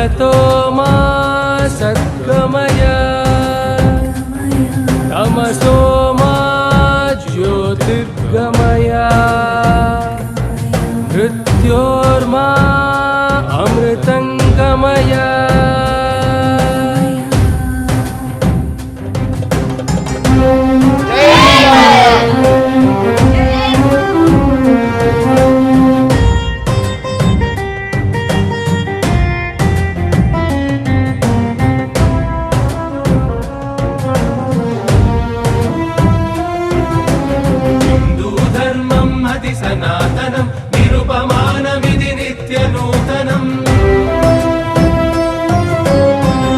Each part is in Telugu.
तमसो मा सद्गमय तमसो मा ज्योतिर्गमय मृत्योर्मा अमृतंगमय सनातनं निरुपमानमिति नित्यनूतनम्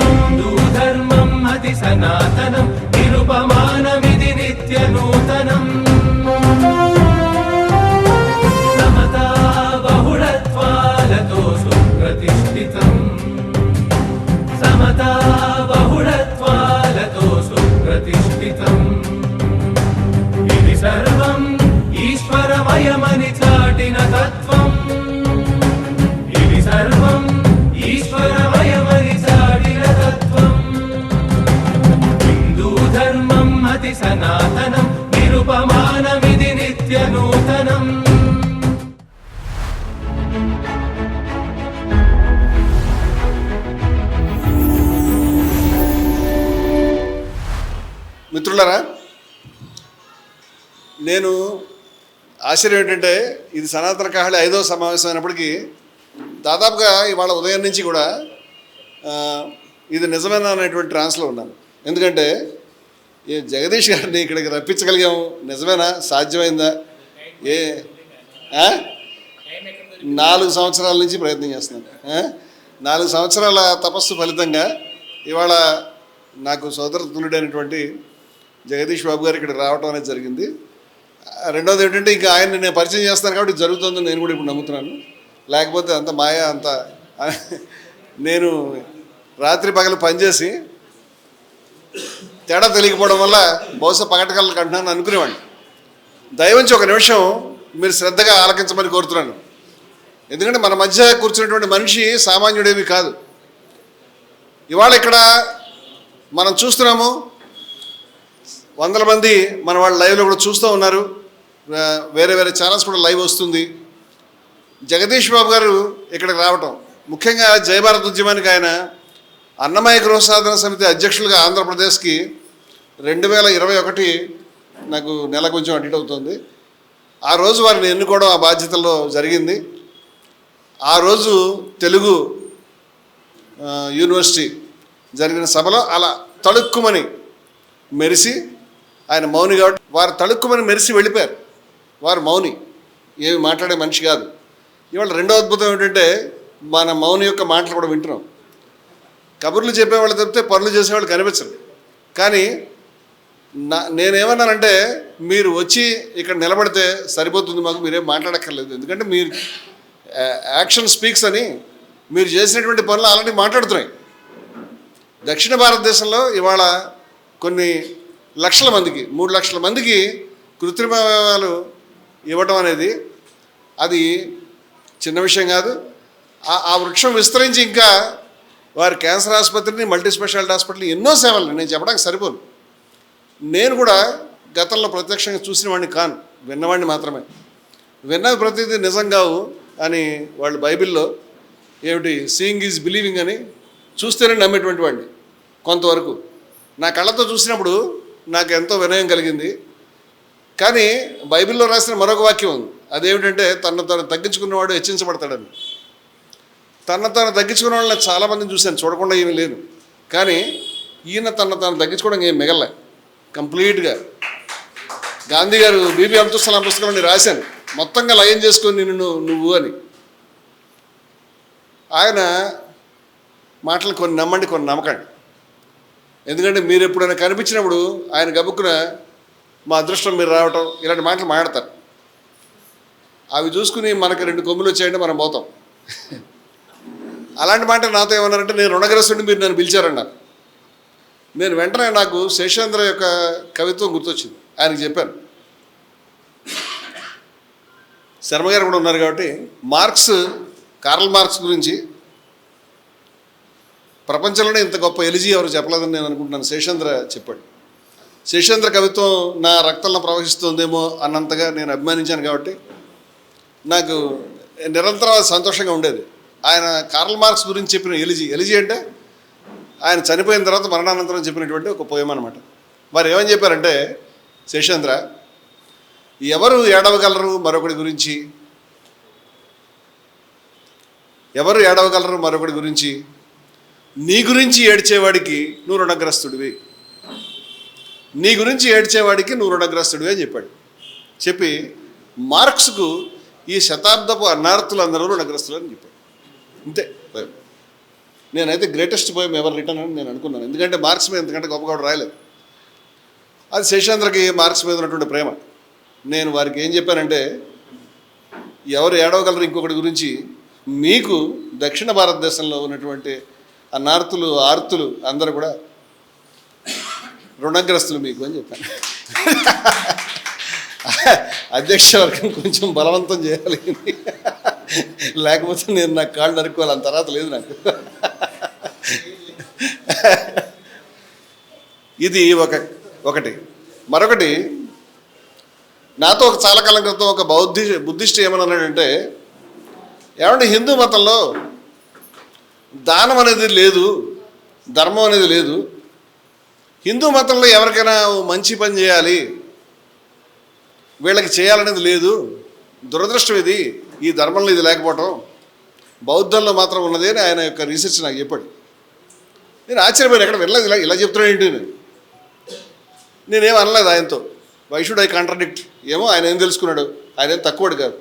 हिन्दूधर्मम् अति सनातनं निरुपमानमिति नित्यनूतनम् समता बहुळत्वालतो सुप्रतिष्ठितम् समता बहुळत्वालतो सुप्रतिष्ठितम् इति सर्वम् ईश्वरमयमनि चाटिन तत्त्वम् इति सर्वम् ईश्वरमयमनि चाटिन तत्त्वम् हिन्दूधर्मम् अति सनातनं निरुपमानमिति नित्यनूतनम् మిత్రులారా, నేను ఆశ్చర్యం ఏంటంటే ఇది సనాతన కాహళి 5వ సమావేశం అయినప్పటికీ దాదాపుగా ఇవాళ ఉదయం నుంచి కూడా ఇది నిజమేనా అనేటువంటి ట్రాన్స్లో ఉన్నాను. ఎందుకంటే ఈ జగదీష్ గారిని ఇక్కడికి రప్పించగలిగాము, నిజమేనా, సాధ్యమైందా? 4 సంవత్సరాల నుంచి ప్రయత్నం చేస్తున్నాను. 4 సంవత్సరాల తపస్సు ఫలితంగా ఇవాళ నాకు సోదరతుల్యుడైనటువంటి జగదీష్ బాబు గారు ఇక్కడ రావడం అనేది జరిగింది. రెండవది ఏంటంటే ఇంకా ఆయన్ని నేను పరిచయం చేస్తాను కాబట్టి జరుగుతుందని నేను కూడా ఇప్పుడు నమ్ముతున్నాను. లేకపోతే అంత మాయా అంత నేను రాత్రి పగలు పనిచేసి తేడా తెలియకపోవడం వల్ల బహుశా పగటకళ్ళకి అంటున్నాను అనుకునేవాడిని. దయవంచి ఒక నిమిషం మీరు శ్రద్ధగా ఆలకించమని కోరుతున్నాను. ఎందుకంటే మన మధ్య కూర్చున్నటువంటి మనిషి సామాన్యుడేమీ కాదు. ఇవాళ ఇక్కడ మనం చూస్తున్నాము, వందల మంది మన వాళ్ళు లైవ్లో కూడా చూస్తూ ఉన్నారు. వేరే వేరే ఛానల్స్ కూడా లైవ్ వస్తుంది. జగదీష్ బాబు గారు ఇక్కడికి రావటం, ముఖ్యంగా జయభారత్ ఉద్యమానికి ఆయన అన్నమయ్య గృహసాధన సమితి అధ్యక్షులుగా ఆంధ్రప్రదేశ్కి 2021 నాకు నెల కొంచెం అడిట్ అవుతుంది. ఆ రోజు వారిని ఎన్నుకోవడం ఆ బాధ్యతల్లో జరిగింది. ఆ రోజు తెలుగు యూనివర్సిటీ జరిగిన సభలో అలా తళుక్కుమని మెరిసి, ఆయన మౌని కాబట్టి వారు తళుక్కుమని మెరిసి వెళ్ళిపోయారు. వారు మౌని, ఏమి మాట్లాడే మనిషి కాదు. ఇవాళ రెండో అద్భుతం ఏంటంటే మన మౌని యొక్క మాటలు కూడా వింటున్నాం. కబుర్లు చెప్పేవాళ్ళు తప్పితే పనులు చేసేవాళ్ళు కనిపించరు. కానీ నేనేమన్నానంటే మీరు వచ్చి ఇక్కడ నిలబడితే సరిపోతుంది, మాకు మీరేం మాట్లాడక్కర్లేదు. ఎందుకంటే మీరు యాక్షన్ స్పీక్స్ అని మీరు చేసినటువంటి పనులు ఆల్రెడీ మాట్లాడుతున్నాయి. దక్షిణ భారతదేశంలో ఇవాళ కొన్ని లక్షల మందికి 3 లక్షల మందికి కృత్రిమ అవయవాలు ఇవ్వటం అనేది అది చిన్న విషయం కాదు. ఆ వృక్షం విస్తరించి ఇంకా వారి క్యాన్సర్ ఆసుపత్రిని, మల్టీ స్పెషాలిటీ హాస్పిటల్, ఎన్నో సేవలు నేను చెప్పడానికి సరిపోను. నేను కూడా గతంలో ప్రత్యక్షంగా చూసిన వాడిని కాను, విన్నవాడిని మాత్రమే. విన్నది ప్రతిదీ నిజం కావు అని వాళ్ళు బైబిల్లో ఏమిటి సీయింగ్ ఈజ్ బిలీవింగ్ అని, చూస్తేనే నమ్మేటువంటి వాడిని. కొంతవరకు నా కళ్ళతో చూసినప్పుడు నాకు ఎంతో వినయం కలిగింది. కానీ బైబిల్లో రాసిన మరొక వాక్యం ఉంది, అదేమిటంటే తను తగ్గించుకున్నవాడు హెచ్చించబడతాడని. తను తగ్గించుకున్న వాళ్ళని చాలామందిని చూశాను, చూడకుండా ఏమీ లేను. కానీ ఈయన తను తగ్గించుకోవడం ఏం మిగలలే కంప్లీట్గా. గాంధీ గారు బీబీ అబ్దుల్ సలాం పుస్తకంలో రాశాను, మొత్తంగా లయం చేసుకొని నువ్వు అని. ఆయన మాటలు కొన్ని నమ్మండి, కొన్ని నమ్మకండి. ఎందుకంటే మీరు ఎప్పుడైనా కనిపించినప్పుడు ఆయన గబుక్కున మా అదృష్టం మీరు రావటం ఇలాంటి మాటలు మాట్లాడతారు. అవి చూసుకుని మనకి 2 కొమ్ములు వచ్చాయంటే మనం పోతాం. అలాంటి మాట నాతో ఏమన్నారంటే, నేను రుణగ్రస్తుడిని, మీరు నన్ను పిలిచారన్నారు. నేను వెంటనే నాకు శేషేంద్ర యొక్క కవిత్వం గుర్తొచ్చింది, ఆయనకు చెప్పాను. శర్మ గారు కూడా ఉన్నారు కాబట్టి, కార్ల్ మార్క్స్ గురించి ప్రపంచంలోనే ఇంత గొప్ప ఎలిజీ ఎవరు చెప్పలేదని నేను అనుకుంటున్నాను. శేషేంద్ర చెప్పాడు. శేషేంద్ర కవిత్వం నా రక్తంలో ప్రవహిస్తుందేమో అన్నంతగా నేను అభిమానించాను కాబట్టి నాకు నిరంతరం సంతోషంగా ఉండేది. ఆయన కార్ల్ మార్క్స్ గురించి చెప్పిన ఎలిజీ అంటే ఆయన చనిపోయిన తర్వాత మరణానంతరం చెప్పినటువంటి ఒక పోయం అనమాట. మరి ఏమని చెప్పారంటే శేషేంద్ర, ఎవరు ఏడవగలరు మరొకటి గురించి, ఎవరు ఏడవగలరు మరొకటి గురించి, నీ గురించి ఏడ్చేవాడికి నువ్వు రుణగ్రస్తుడివి, నీ గురించి ఏడ్చేవాడికి నువ్వు రుణగ్రస్తుడివి అని చెప్పాడు. చెప్పి మార్క్స్కు ఈ శతాబ్దపు అన్నార్థులందరూ రుణగ్రస్తులు అని చెప్పాడు. ఇంతే పోయం. నేనైతే గ్రేటెస్ట్ పోయం ఎవరు రిటర్న్ అని నేను అనుకున్నాను. ఎందుకంటే మార్క్స్ మీద ఎందుకంటే గొప్పగా రాయలేదు. అది శేషేంద్రకి మార్క్స్ మీద ఉన్నటువంటి ప్రేమ. నేను వారికి ఏం చెప్పానంటే, ఎవరు ఏడవగలరు ఇంకొకటి గురించి, మీకు దక్షిణ భారతదేశంలో ఉన్నటువంటి అన్నార్థులు ఆర్తులు అందరూ కూడా రుణగ్రస్తులు మీకు అని చెప్పాను. అధ్యక్ష వర్గం కొంచెం బలవంతం చేయాలి, లేకపోతే నేను నాకు కాళ్ళు నరుక్కోవాలి, అంత తర్వాత లేదు నాకు. ఇది ఒకటి. మరొకటి, నాతో చాలా కాలం క్రితం ఒక బుద్ధిస్ట్ ఏమన్నాడంటే, ఏమంటే హిందూ మతంలో దానం అనేది లేదు, ధర్మం అనేది లేదు, హిందూ మతంలో ఎవరికైనా మంచి పని చేయాలి, వీళ్ళకి చేయాలనేది లేదు, దురదృష్టం ఇది, ఈ ధర్మంలో ఇది లేకపోవటం, బౌద్ధంలో మాత్రం ఉన్నది అని ఆయన యొక్క రీసెర్చ్ నాకు చెప్పాడు. నేను ఆశ్చర్యపోయాను, ఎక్కడ వెళ్ళలేదు, ఇలా చెప్తున్నాడు ఏంటి. నేనేం అనలేదు ఆయనతో. వై షుడ్ ఐ కాంట్రడిక్ట్, ఏమో ఆయన ఏం తెలుసుకున్నాడు, ఆయన ఏం తక్కువడు కాదు.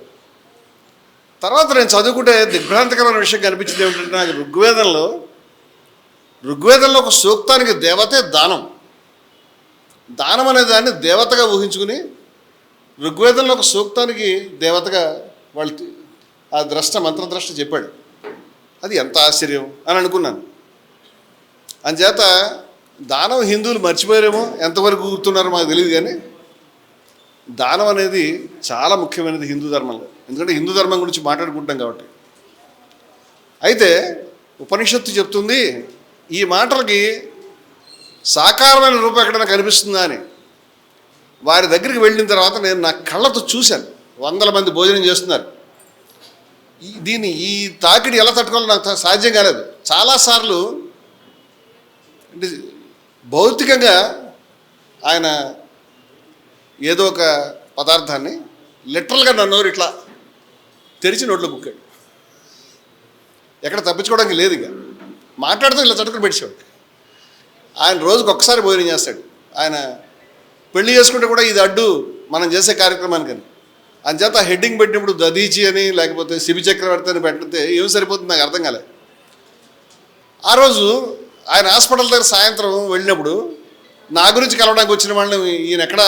తర్వాత నేను చదువుకుంటే దిగ్భ్రాంతికరమైన విషయం కనిపించింది ఏమిటంటే, నాకు ఋగ్వేదంలో ఒక సూక్తానికి దేవతే దానం. దానం అనే దాన్ని దేవతగా ఊహించుకుని ఋగ్వేదంలో ఒక సూక్తానికి దేవతగా వాళ్ళు ఆ మంత్రద్రష్ట చెప్పాడు. అది ఎంత ఆశ్చర్యం అని అనుకున్నాను. అందుచేత దానం హిందువులు మర్చిపోయారేమో, ఎంతవరకు గుర్తున్నారో మాకు తెలియదు, కానీ దానం అనేది చాలా ముఖ్యమైనది హిందూ ధర్మంలో. ఎందుకంటే హిందూ ధర్మం గురించి మాట్లాడుకుంటాం కాబట్టి. అయితే ఉపనిషత్తు చెప్తుంది, ఈ మాటలకి సాకారమైన రూపం ఎక్కడైనా కనిపిస్తుందా అని. వారి దగ్గరికి వెళ్ళిన తర్వాత నేను నా కళ్ళతో చూశాను, 100 మంది భోజనం చేస్తున్నారు. ఈ తాకిడి ఎలా తట్టుకోవాలో నాకు సాధ్యం కాలేదు. చాలాసార్లు అంటే భౌతికంగా ఆయన ఏదో ఒక పదార్థాన్ని లిటరల్గా నా నోరు ఇట్లా తెరిచి నోట్లో కుక్కాడు. ఎక్కడ తప్పించుకోవడానికి లేదు. ఇక మాట్లాడుతూ ఇలా చటుకుని పెట్టేవాడు. ఆయన రోజుకు ఒక్కసారి భోజనం చేస్తాడు. ఆయన పెళ్లి చేసుకుంటే కూడా ఇది అడ్డు మనం చేసే కార్యక్రమానికని. అంచేత హెడ్డింగ్ పెట్టినప్పుడు దదీచి అని లేకపోతే శిబి చక్రవర్తి అని పెడితే ఏం సరిపోతుంది నాకు అర్థం కాలేదు. ఆ రోజు ఆయన హాస్పిటల్ దగ్గర సాయంత్రం వెళ్ళినప్పుడు నా గురించి కలవడానికి వచ్చిన వాళ్ళని ఈయన ఎక్కడ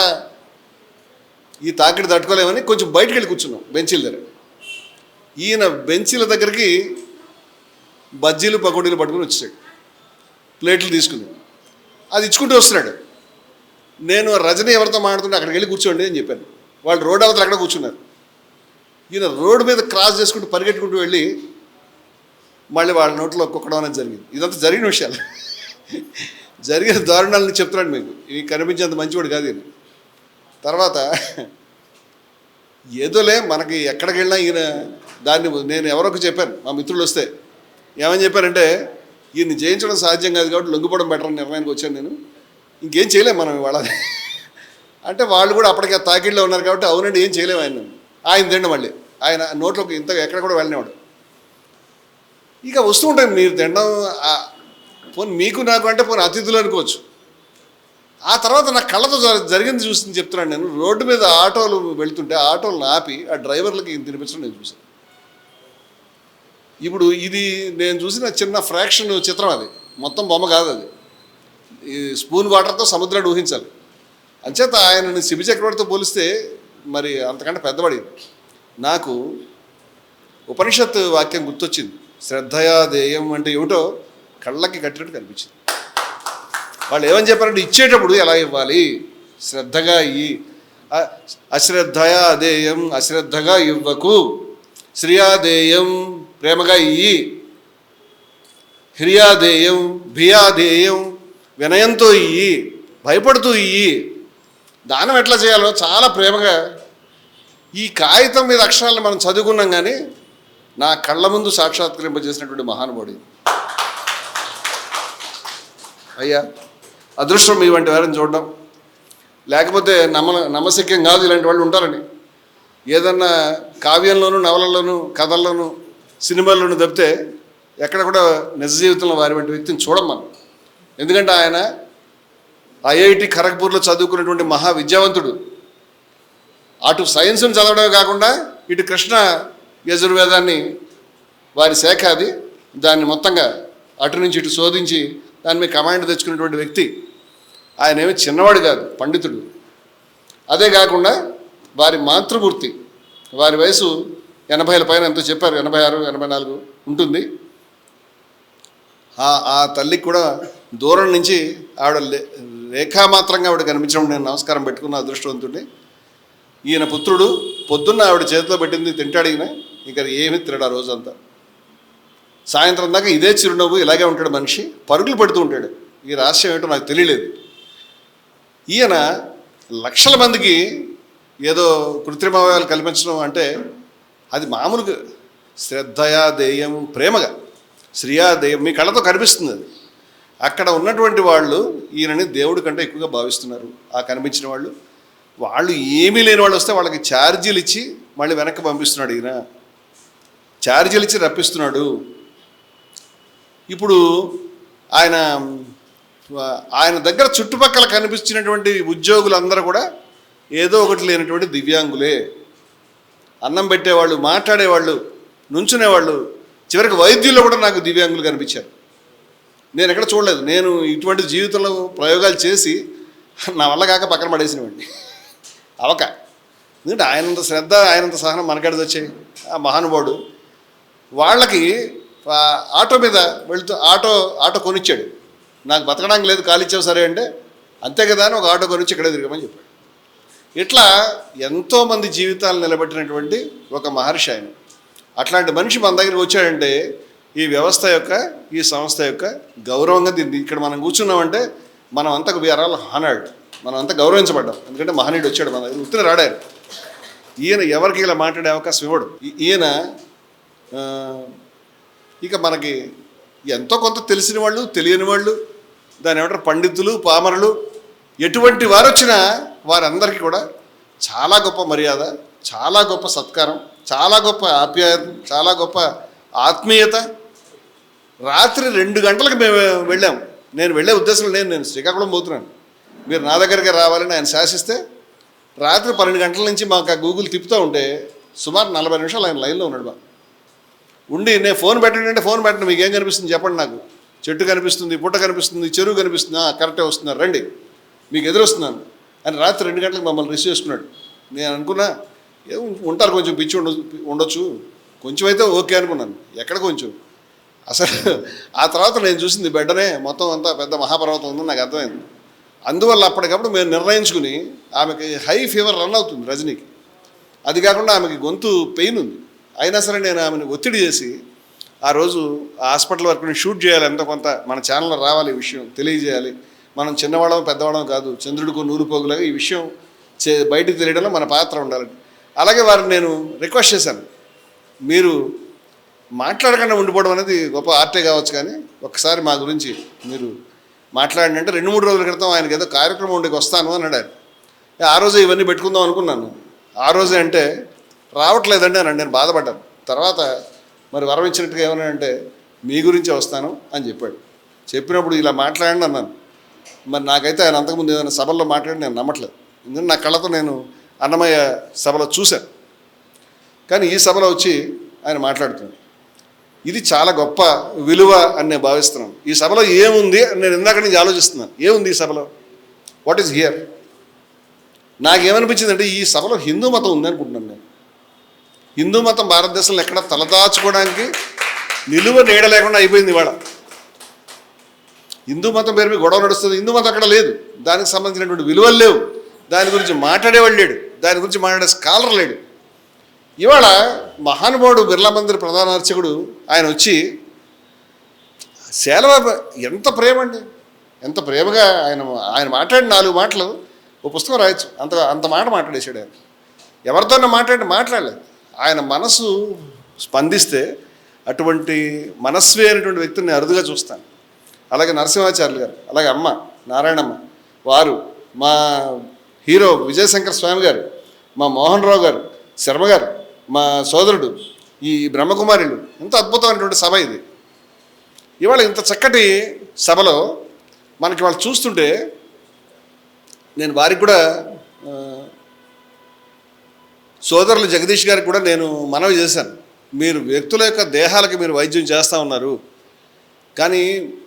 ఈ తాకిడి తట్టుకోలేమని కొంచెం బయటికి వెళ్ళి కూర్చున్నాం బెంచీల దగ్గర. ఈయన బెంచీల దగ్గరికి బజ్జీలు పకోడీలు పట్టుకుని వచ్చాడు, ప్లేట్లు తీసుకుని అది ఇచ్చుకుంటూ వస్తున్నాడు. నేను రజనీ ఎవరితో మాట్లాడుతుంటే అక్కడికి వెళ్ళి కూర్చోండి అని చెప్పాను. వాళ్ళు రోడ్డు అవతల అక్కడ కూర్చున్నారు. ఈయన రోడ్డు మీద క్రాస్ చేసుకుంటూ పరిగెట్టుకుంటూ వెళ్ళి మళ్ళీ వాళ్ళ నోట్లో కుక్కడం అనేది జరిగింది. ఇదంతా జరిగిన విషయాలు, జరిగిన దారుణాలని చెప్తున్నాడు మీకు. ఇవి కనిపించేంత మంచివాడు కాదు ఈయన. తర్వాత ఏదోలే మనకి ఎక్కడికి వెళ్ళినా ఈయన దాన్ని నేను ఎవరొక చెప్పాను, మా మిత్రులు వస్తే ఏమని చెప్పారంటే, ఈయన్ని జయించడం సాధ్యం కాదు కాబట్టి లొంగిపోవడం బెటర్ అని నిర్ణయానికి వచ్చాను నేను. ఇంకేం చేయలేము మనం ఇవాళ అంటే వాళ్ళు కూడా అప్పటికే తాకిడిలో ఉన్నారు కాబట్టి అవునండి ఏం చేయలేము ఆయన తిండి మళ్ళీ ఆయన నోట్లోకి ఇంత ఎక్కడ కూడా వెళ్ళినవాడు. ఇక వస్తూ ఉంటాయి మీరు తినడం, పోనీ మీకు నాకు అంటే పోనీ అతిథులు అనుకోవచ్చు. ఆ తర్వాత నా కళ్ళతో జరిగింది చూసింది చెప్తున్నాను నేను. రోడ్డు మీద ఆటోలు వెళ్తుంటే ఆటోలను ఆపి ఆ డ్రైవర్లకి తినిపించడం నేను చూసాను. ఇప్పుడు ఇది నేను చూసిన చిన్న ఫ్రాక్షన్ చిత్రం, అది మొత్తం బొమ్మ కాదు. అది ఈ స్పూన్ వాటర్తో సముద్రాన్ని ఊహించాలి. అంచేత ఆయనని శిబి చక్రవర్తితో పోలిస్తే మరి అంతకంటే పెద్దవాడి. నాకు ఉపనిషత్తు వాక్యం గుర్తొచ్చింది. శ్రద్ధయా దేయం అంటే ఏమిటో కళ్ళకి కట్టినట్టు కనిపించింది. వాళ్ళు ఏమని చెప్పారంటే, ఇచ్చేటప్పుడు ఎలా ఇవ్వాలి, శ్రద్ధగా ఇయ్యి, అశ్రద్ధయా అదేయం, అశ్రద్ధగా ఇవ్వకు, శ్రియాదేయం, ప్రేమగా ఇయ్యి. హ్రియాదేయం భియాదేయం, వినయంతో ఇయ్యి, భయపడుతూ ఇయ్యి. దానం ఎట్లా చేయాలో చాలా ప్రేమగా ఈ కాగితం మీద అక్షరాలను మనం చదువుకున్నాం, కానీ నా కళ్ళ ముందు సాక్షాత్కరింపజేసినటువంటి మహానుభావుడు. అయ్యా, అదృష్టం మీ వంటి వారిని చూడడం, లేకపోతే నమ్మశక్యం కాదు ఇలాంటి వాళ్ళు ఉంటారని. ఏదన్నా కావ్యంలోనూ, నవలల్లోనూ, కథల్లోనూ, సినిమాల్లోనూ తప్పితే ఎక్కడ కూడా నిజ జీవితంలో వారి వంటి వ్యక్తిని చూడం మనం. ఎందుకంటే ఆయన ఐఐటి ఖరగ్పూర్లో చదువుకున్నటువంటి మహా విద్యావంతుడు. అటు సైన్స్ని చదవడమే కాకుండా ఇటు కృష్ణ యజుర్వేదాన్ని, వారి శాఖ అది, దాన్ని మొత్తంగా అటు నుంచి ఇటు శోధించి దాని మీద కమాండ్ తెచ్చుకున్నటువంటి వ్యక్తి. ఆయన ఏమి చిన్నవాడు కాదు, పండితుడు. అదే కాకుండా వారి మాతృమూర్తి, వారి వయసు 80ల పైన ఎంతో చెప్పారు, 86, 84 ఉంటుంది. ఆ తల్లికి కూడా దూరం నుంచి ఆవిడ రేఖామాత్రంగా ఆవిడ కనిపించడం నేను నమస్కారం పెట్టుకున్న అదృష్టవంతుడిని. ఈయన పుత్రుడు పొద్దున్న ఆవిడ చేతిలో పెట్టింది తింటాడు ఈయన, ఇంకా ఏమీ తినడు ఆ రోజంతా. సాయంత్రం దాకా ఇదే చిరునవ్వు, ఇలాగే ఉంటాడు మనిషి, పరుగులు పెడుతూ ఉంటాడు. ఈ రహస్యం ఏంటో నాకు తెలియలేదు. ఈయన లక్షల మందికి ఏదో కృత్రిమ అవయవాలు కల్పించడం అంటే అది మామూలుగా శ్రద్ధయా దేయం, ప్రేమగా శ్రీయాదేయం, మీ కళ్ళతో కనిపిస్తుంది అది. అక్కడ ఉన్నటువంటి వాళ్ళు ఈయనని దేవుడి కంటే ఎక్కువగా భావిస్తున్నారు. ఆ కనిపించిన వాళ్ళు ఏమీ లేని వాళ్ళు వస్తే వాళ్ళకి ఛార్జీలు ఇచ్చి మళ్ళీ వెనక్కి పంపిస్తున్నాడు ఈయన. ఛార్జీలు ఇచ్చి రప్పిస్తున్నాడు. ఇప్పుడు ఆయన దగ్గర చుట్టుపక్కల కనిపించినటువంటి ఉద్యోగులందరూ కూడా ఏదో ఒకటి లేనటువంటి దివ్యాంగులే. అన్నం పెట్టేవాళ్ళు, మాట్లాడేవాళ్ళు, నుంచునేవాళ్ళు, చివరికి వైద్యుల్లో కూడా నాకు దివ్యాంగులు కనిపించారు. నేను ఎక్కడ చూడలేదు. నేను ఇటువంటి జీవితంలో ప్రయోగాలు చేసి నా వల్ల కాక పక్కన పడేసినవాడిని అవక. ఎందుకంటే ఆయనంత శ్రద్ధ, ఆయనంత సహనం మనకాడిది వచ్చాయి. ఆ మహానుభావుడు వాళ్ళకి ఆటో మీద వెళుతూ ఆటో కొనిచ్చాడు. నాకు బతకడానికి లేదు, కాలిచ్చావు సరే అంటే, అంతే కదా అని ఒక ఆటో కొనిచ్చి ఇక్కడే తిరగమని చెప్పాడు. ఇట్లా ఎంతోమంది జీవితాలు నిలబెట్టినటువంటి ఒక మహర్షి ఆయన. అట్లాంటి మనిషి మన దగ్గరికి వచ్చాడంటే ఈ వ్యవస్థ యొక్క, ఈ సంస్థ యొక్క గౌరవంగా దీన్ని ఇక్కడ మనం కూర్చున్నామంటే మనం అంతా వీఆర్ ఆల్ హానర్డ్, మనం అంతా గౌరవించబడ్డాం. ఎందుకంటే మహనీయుడు వచ్చాడు మన దగ్గర, ఉత్తర రాడారు. ఈయన ఎవరికి ఇలా మాట్లాడే అవకాశం ఇవ్వడు. ఈయన ఇక మనకి ఎంతో కొంత తెలిసిన వాళ్ళు, తెలియని వాళ్ళు, దాని ఏమంటారు పండితులు, పామరులు, ఎటువంటి వారు వచ్చినా వారందరికీ కూడా చాలా గొప్ప మర్యాద, చాలా గొప్ప సత్కారం, చాలా గొప్ప ఆప్యాయత, చాలా గొప్ప ఆత్మీయత. రాత్రి 2 గంటలకు మేము వెళ్ళాం. నేను వెళ్ళే ఉద్దేశం లేదు, నేను శ్రీకాకుళం పోతున్నాను, మీరు నా దగ్గరికి రావాలని ఆయన శాసిస్తే రాత్రి 12 గంటల నుంచి మాకు ఆ గూగుల్ తిప్పుతూ ఉంటే సుమారు 40 నిమిషాలు ఆయన లైన్లో ఉన్నాడు. బా ఉండి నేను ఫోన్ పెట్టండి అంటే ఫోన్ పెట్టండి, మీకు ఏం కనిపిస్తుంది చెప్పండి, నాకు చెట్టు కనిపిస్తుంది, పుట్ట కనిపిస్తుంది, చెరువు కనిపిస్తుంది, కరెక్టే వస్తున్నారు రండి, మీకు ఎదురొస్తున్నాను అని రాత్రి 2 గంటలకు మమ్మల్ని రిసీవ్ చేసుకున్నాడు. నేను అనుకున్నా ఉంటారు కొంచెం పిచ్చి ఉండొచ్చు, కొంచెం అయితే ఓకే అనుకున్నాను. ఎక్కడ కొంచెం అసలు ఆ తర్వాత నేను చూసింది బిడ్డనే, మొత్తం అంతా పెద్ద మహాపర్వతం ఉందని నాకు అర్థమైంది. అందువల్ల అప్పటికప్పుడు మేము నిర్ణయించుకుని, ఆమెకి హై ఫీవర్ రన్ అవుతుంది రజనీకి, అది కాకుండా ఆమెకి గొంతు పెయిన్ ఉంది, అయినా సరే నేను ఆమెను ఒత్తిడి చేసి ఆ రోజు హాస్పిటల్ వరకు షూట్ చేయాలి, ఎంతో కొంత మన ఛానల్లో రావాలి, ఈ విషయం తెలియజేయాలి. మనం చిన్నవాళ్ళం పెద్దవాళ్ళం కాదు, చంద్రుడికి నూలు పోగులాగా ఈ విషయం బయటకు తెలియడంలో మన పాత్ర ఉండాలి. అలాగే వారిని నేను రిక్వెస్ట్ చేశాను, మీరు మాట్లాడకుండా ఉండిపోవడం అనేది గొప్ప ఆర్టే కావచ్చు, కానీ ఒకసారి మా గురించి మీరు మాట్లాడండి అంటే 2-3 రోజుల క్రితం ఆయనకి ఏదో కార్యక్రమం ఉండేకి వస్తాను అని అన్నాడు. ఆ రోజే ఇవన్నీ పెట్టుకుందాం అనుకున్నాను. ఆ రోజే అంటే రావట్లేదండి అని నేను బాధపడ్డాను. తర్వాత మరి వరం ఇచ్చినట్టుగా ఏమన్నా అంటే మీ గురించే వస్తాను అని చెప్పాడు. చెప్పినప్పుడు ఇలా మాట్లాడండి అన్నాను. మరి నాకైతే ఆయన అంతకుముందు ఏదైనా సభల్లో మాట్లాడి నేను నమ్మట్లేదు. ఎందుకంటే నా కళ్ళతో నేను అన్నమయ్య సభలో చూశాను, కానీ ఈ సభలో వచ్చి ఆయన మాట్లాడుతున్నాడు. ఇది చాలా గొప్ప విలువ అని నేను భావిస్తున్నాను. ఈ సభలో ఏముంది అని నేను ఇందాక నుంచి ఆలోచిస్తున్నాను. ఏముంది ఈ సభలో? What is here? నాకేమనిపించింది అంటే ఈ సభలో హిందూ మతం ఉంది అనుకుంటున్నాను నేను. హిందూ మతం భారతదేశంలో ఎక్కడ తలదాచుకోవడానికి నిలువ నీడ లేకుండా అయిపోయింది ఇవాళ. హిందూ మతం పేరు మీద గొడవ నడుస్తుంది, హిందూ మతం అక్కడ లేదు, దానికి సంబంధించినటువంటి విలువలు లేవు, దాని గురించి మాట్లాడేవాళ్ళు లేడు, దాని గురించి మాట్లాడే స్కాలర్ లేడు. ఇవాళ మహానుభావుడు బిర్లా మందిర్ ప్రధాన అర్చకుడు ఆయన వచ్చి శాలవ ఎంత ప్రేమ అండి, ఎంత ప్రేమగా ఆయన మాట్లాడిన 4 మాటలు ఓ పుస్తకం రాయొచ్చు, అంత మాట మాట్లాడేశాడు ఆయన. ఎవరితోనో మాట్లాడలేదు. ఆయన మనసు స్పందిస్తే అటువంటి మనస్వి అయినటువంటి వ్యక్తిని నేను అరుదుగా చూస్తాను. అలాగే నరసింహాచార్యులు గారు, అలాగే అమ్మ నారాయణమ్మ వారు, మా హీరో విజయశంకర్ స్వామి గారు, మా మోహన్ రావు గారు, శర్మ గారు, మా సోదరుడు ఈ బ్రహ్మకుమారిలు, ఎంత అద్భుతమైనటువంటి సభ ఇది. ఇవాళ ఇంత చక్కటి సభలో మనకి వాళ్ళు చూస్తుంటే నేను వారికి కూడా సోదరులు జగదీష్ గారికి కూడా నేను మనవి చేశాను. మీరు వ్యక్తుల యొక్క దేహాలకి మీరు వైద్యం చేస్తూ ఉన్నారు, కానీ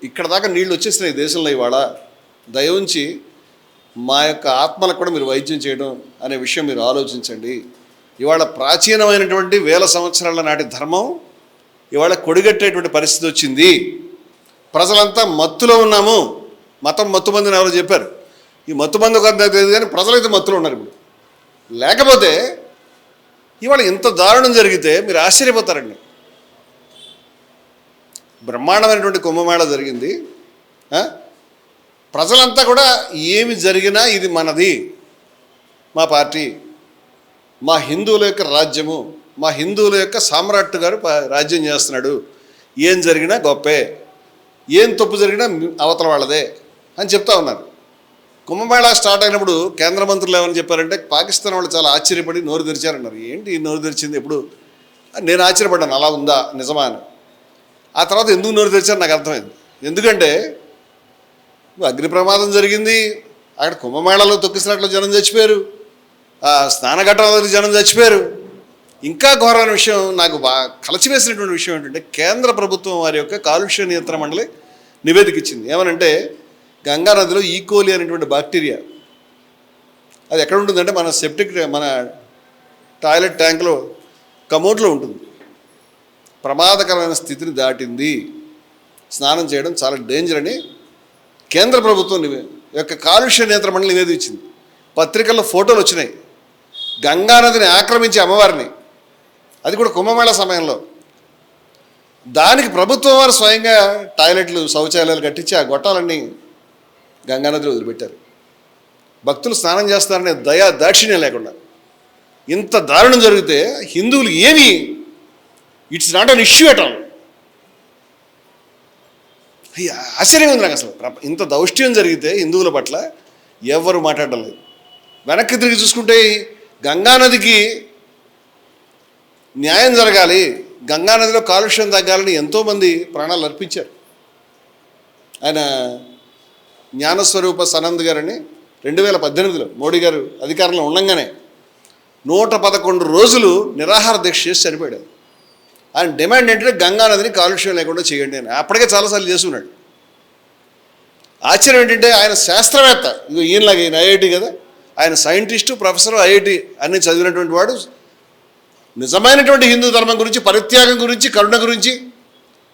ఇక్కడ దాకా నీళ్ళు వచ్చేసినాయి దేశంలో. ఇవాళ దయ ఉంచి మా యొక్క ఆత్మలకు కూడా మీరు వైద్యం చేయడం అనే విషయం మీరు ఆలోచించండి. ఇవాళ ప్రాచీనమైనటువంటి 1000 సంవత్సరాల నాటి ధర్మం ఇవాళ కొడిగట్టేటువంటి పరిస్థితి వచ్చింది. ప్రజలంతా మత్తులో ఉన్నాము. మతం మత్తుమందిని ఎవరో చెప్పారు. ఈ మత్తుమంది ఒక తెలియదు, కానీ ప్రజలైతే మత్తులో ఉన్నారు ఇప్పుడు. లేకపోతే ఇవాళ ఇంత దారుణం జరిగితే మీరు ఆశ్చర్యపోతారండి. బ్రహ్మాండమైనటువంటి కుంభమేళ జరిగింది. ప్రజలంతా కూడా ఏమి జరిగినా ఇది మనది, మా పార్టీ, మా హిందువుల యొక్క రాజ్యము, మా హిందువుల యొక్క సామ్రాట్ గారు రాజ్యం చేస్తున్నాడు, ఏం జరిగినా గొప్పే, ఏం తప్పు జరిగినా అవతల వాళ్ళదే అని చెప్తా ఉన్నారు. కుంభమేళా స్టార్ట్ అయినప్పుడు కేంద్ర మంత్రులు ఏమని చెప్పారంటే, పాకిస్తాన్ వాళ్ళు చాలా ఆశ్చర్యపడి నోరు తెరిచారన్నారు. ఏంటి నోరు తెరిచింది ఎప్పుడు? నేను ఆశ్చర్యపడ్డాను, అలా ఉందా నిజమా అని. ఆ తర్వాత ఎందుకు నోరు తెరిచారు నాకు అర్థమైంది. ఎందుకంటే అగ్ని ప్రమాదం జరిగింది, అక్కడ కుంభమేళాలో తొక్కిసినట్లు జనం చచ్చిపోయారు, స్నానఘట్టాల జనం చచ్చిపోయారు. ఇంకా ఘోరమైన విషయం, నాకు బాగా కలచివేసినటువంటి విషయం ఏంటంటే, కేంద్ర ప్రభుత్వం వారి యొక్క కాలుష్య నియంత్రణ మండలి నివేదిక ఇచ్చింది. ఏమనంటే గంగా నదిలో ఈకోలి అనేటువంటి బ్యాక్టీరియా అది ఎక్కడ ఉంటుందంటే మన టాయిలెట్ ట్యాంక్లో కమోడ్లో ఉంటుంది. ప్రమాదకరమైన స్థితిని దాటింది, స్నానం చేయడం చాలా డేంజర్ అని కేంద్ర ప్రభుత్వం యొక్క కాలుష్య నియంత్రణ మండలి నివేదిక ఇచ్చింది. పత్రికల్లో ఫోటోలు వచ్చినాయి. గంగానదిని ఆక్రమించే అమ్మవారిని, అది కూడా కుంభమేళా సమయంలో. దానికి ప్రభుత్వం వారు స్వయంగా టాయిలెట్లు శౌచాలయాలు కట్టించి ఆ గొట్టాలన్నీ గంగానదిలో వదిలిపెట్టారు. భక్తులు స్నానం చేస్తారనే దాక్షిణ్యం లేకుండా ఇంత దారుణం జరిగితే హిందువులు ఏమి, it's not an issue at all. ఆశ్చర్యంగా ఉంది నాకు అసలు. ఇంత దౌష్ట్యం జరిగితే హిందువుల పట్ల ఎవరు మాట్లాడడం లేదు. వెనక్కి తిరిగి చూసుకుంటే గంగానదికి న్యాయం జరగాలి, గంగానదిలో కాలుష్యం తగ్గాలని ఎంతోమంది ప్రాణాలు అర్పించారు. ఆయన జ్ఞానస్వరూప సనంద్ గారని 2018లో మోడీ గారు అధికారంలో ఉండగానే 111 రోజులు నిరాహార దీక్ష చేసి చనిపోయాడు. ఆయన డిమాండ్ ఏంటంటే గంగానదిని కాలుష్యం లేకుండా చేయండి అని. అప్పటికే చాలాసార్లు చేస్తున్నాడు. ఆశ్చర్యం ఏంటంటే ఆయన శాస్త్రవేత్త, ఈయనలాగా ఈయన ఐఐటి కదా, ఆయన సైంటిస్టు, ప్రొఫెసరు, ఐఐటి అన్నీ చదివినటువంటి వాడు. నిజమైనటువంటి హిందూ ధర్మం గురించి, పరిత్యాగం గురించి, కరుణ గురించి,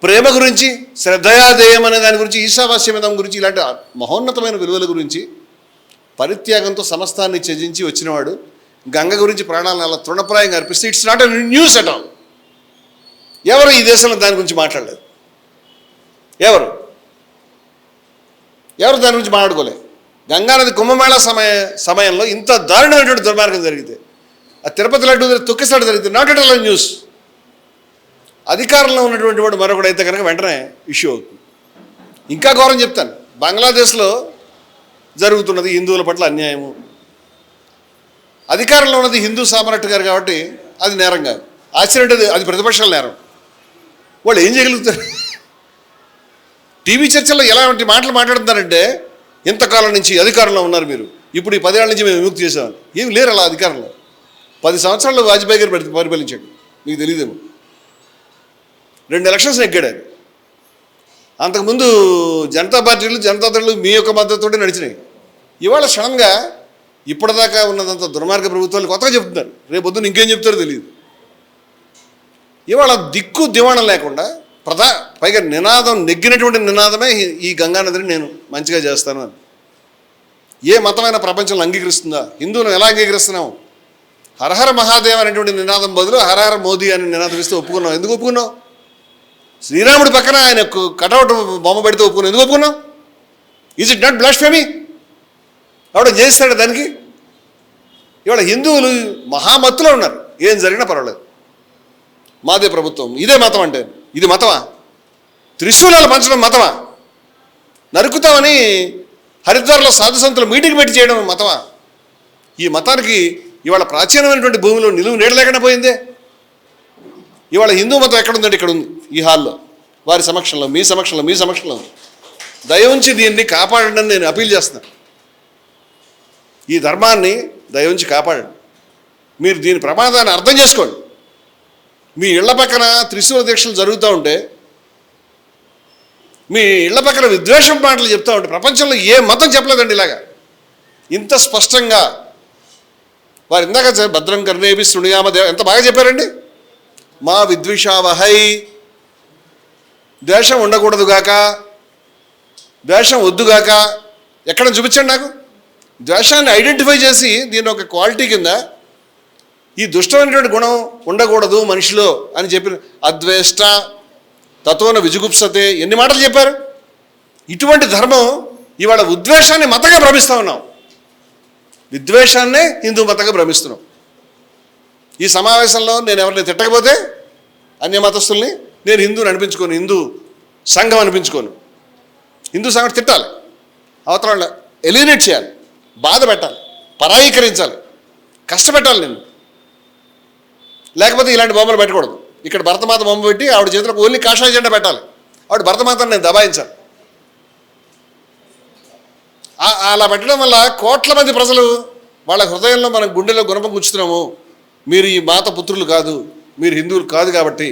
ప్రేమ గురించి, శ్రద్ధయాదేయం అనే దాని గురించి, ఈశావాస్యమిదం గురించి, ఇలాంటి మహోన్నతమైన విలువల గురించి పరిత్యాగంతో సమస్తాన్ని త్యజించి వచ్చినవాడు. గంగ గురించి ప్రాణాలను అలా తృణప్రాయంగా అర్పిస్తే it's not a news at all. ఎవరు ఈ దేశంలో దాని గురించి మాట్లాడలేదు. ఎవరు దాని గురించి మాట్లాడుకోలేదు. గంగానది కుంభమేళా సమయంలో ఇంత దారుణమైనటువంటి దుర్మార్గం జరిగితే, ఆ తిరుపతి లడ్డు తొక్కిసాడు జరిగితే నాట్ ఎట్ ఆల్ న్యూస్. అధికారంలో ఉన్నటువంటి వాడు మరొకడైతే కనుక వెంటనే ఇష్యూ అవుతుంది. ఇంకా ఘోరం చెప్తాను, బంగ్లాదేశ్లో జరుగుతున్నది హిందువుల పట్ల అన్యాయము. అధికారంలో ఉన్నది హిందూ సామ్రాట్ గారు కాబట్టి అది నేరం కాదు. ఆశ్చర్యం, అది ప్రతిపక్షాల నేరం. వాళ్ళు ఏం చేయగలుగుతారు? టీవీ చర్చల్లో ఎలాంటి మాటలు మాట్లాడుతున్నారంటే, ఇంతకాలం నుంచి అధికారంలో ఉన్నారు మీరు, ఇప్పుడు ఈ 10 ఏళ్ళ నుంచి మేము విముక్తి చేసామని. ఏమి లేరు అలా అధికారంలో. 10 సంవత్సరాలు వాజ్పేయి గారు పరిపాలించాడు, మీకు తెలియదేమో. 2 ఎలక్షన్స్ నెగ్గాడు ఆయన. అంతకుముందు జనతాదళ్ళు మీ యొక్క మద్దతుతోటి నడిచినాయి. ఇవాళ సడన్గా ఇప్పటిదాకా ఉన్నదంతా దుర్మార్గ ప్రభుత్వాలు కొత్తగా చెప్తున్నారు, రేపు పొద్దున్న ఇంకేం చెప్తారో తెలియదు. ఇవాళ దిక్కు దివాణం లేకుండా పైగా నినాదం, నెగ్గినటువంటి నినాదమే ఈ గంగానదిని నేను మంచిగా చేస్తాను అని. ఏ మతమైన ప్రపంచంలో అంగీకరిస్తుందా? హిందువులను ఎలా అంగీకరిస్తున్నావు? హరహర మహాదేవ్ అనేటువంటి నినాదం బదులు హరహర మోదీ అని నినాదం ఇస్తే ఒప్పుకున్నావు. ఎందుకు ఒప్పుకున్నావు? శ్రీరాముడి పక్కన ఆయన కటౌట్ బొమ్మ పెడితే ఒప్పుకున్నాం. ఎందుకు ఒప్పుకున్నాం? Is it not blasphemy? ఆవిడ చేస్తాడు దానికి. ఇవాళ హిందువులు మహామత్తులో ఉన్నారు. ఏం జరిగినా పర్వాలేదు, మాదే ప్రభుత్వం, ఇదే మతం. అంటే ఇది మతమా? త్రిశూలాలు పంచడం మతమా? నరుకుతామని హరిద్వార్లో సాధు సంతులు మీటింగ్ పెట్టి చేయడం మతమా? ఈ మతానికి ఇవాళ ప్రాచీనమైనటువంటి భూమిలో నిలువు నీడ లేకుండా పోయిందే. ఇవాళ హిందూ మతం ఎక్కడుందంటే ఇక్కడ ఉంది, ఈ హాల్లో, వారి సమక్షంలో, మీ సమక్షంలో, మీ సమక్షంలో. దయ ఉంచి దీన్ని కాపాడండి నేను అపీల్ చేస్తున్నాను. ఈ ధర్మాన్ని దయ ఉంచి కాపాడండి. మీరు దీని ప్రమాదాన్ని అర్థం చేసుకోండి. మీ ఇళ్ల పక్కన త్రిశూల దీక్షలు జరుగుతూ ఉంటే, మీ ఇళ్ల పక్కన విద్వేషం మాటలు చెప్తూ ఉంటే, ప్రపంచంలో ఏ మతం చెప్పలేదండి ఇలాగా ఇంత స్పష్టంగా. వారు ఇందాక భద్రం కర్ణేభి శృణుయామ దేవ ఎంత బాగా చెప్పారండి. మా విద్విషావహై, ద్వేషం ఉండకూడదుగాక, ద్వేషం వద్దుగాక. ఎక్కడ చూపించండి నాకు. ద్వేషాన్ని ఐడెంటిఫై చేసి దీని ఒక క్వాలిటీ కింద ఈ దుష్టమైనటువంటి గుణం ఉండకూడదు మనిషిలో అని చెప్పి, అద్వేష్ట తత్వన విజుగుప్సతే, ఎన్ని మాటలు చెప్పారు. ఇటువంటి ధర్మం ఇవాళ ఉద్వేషాన్ని మతంగా భ్రమిస్తూ ఉన్నాం, విద్వేషాన్నే హిందూ మతంగా భ్రమిస్తున్నాం. ఈ సమావేశంలో నేను ఎవరిని తిట్టకపోతే అన్య మతస్థుల్ని నేను హిందూని అనిపించుకోను, హిందూ సంఘం అనిపించుకోను. హిందూ సంఘం తిట్టాలి, అవతల ఎలిమినేట్ చేయాలి, బాధ పెట్టాలి, పరాయీకరించాలి, కష్టపెట్టాలి నేను. లేకపోతే ఇలాంటి బొమ్మలు పెట్టకూడదు. ఇక్కడ భరతమాత బొమ్మ పెట్టి ఆవిడ చేతులకు ఓన్లీ కాషాయ జెండా పెట్టాలి. ఆవిడ భరతమాతను నేను దబాయించాలి. అలా పెట్టడం వల్ల కోట్ల మంది ప్రజలు వాళ్ళ హృదయంలో మనం గుండెలో గుణపం గుచ్చుతున్నాము, మీరు ఈ మాత పుత్రులు కాదు, మీరు హిందువులు కాదు. కాబట్టి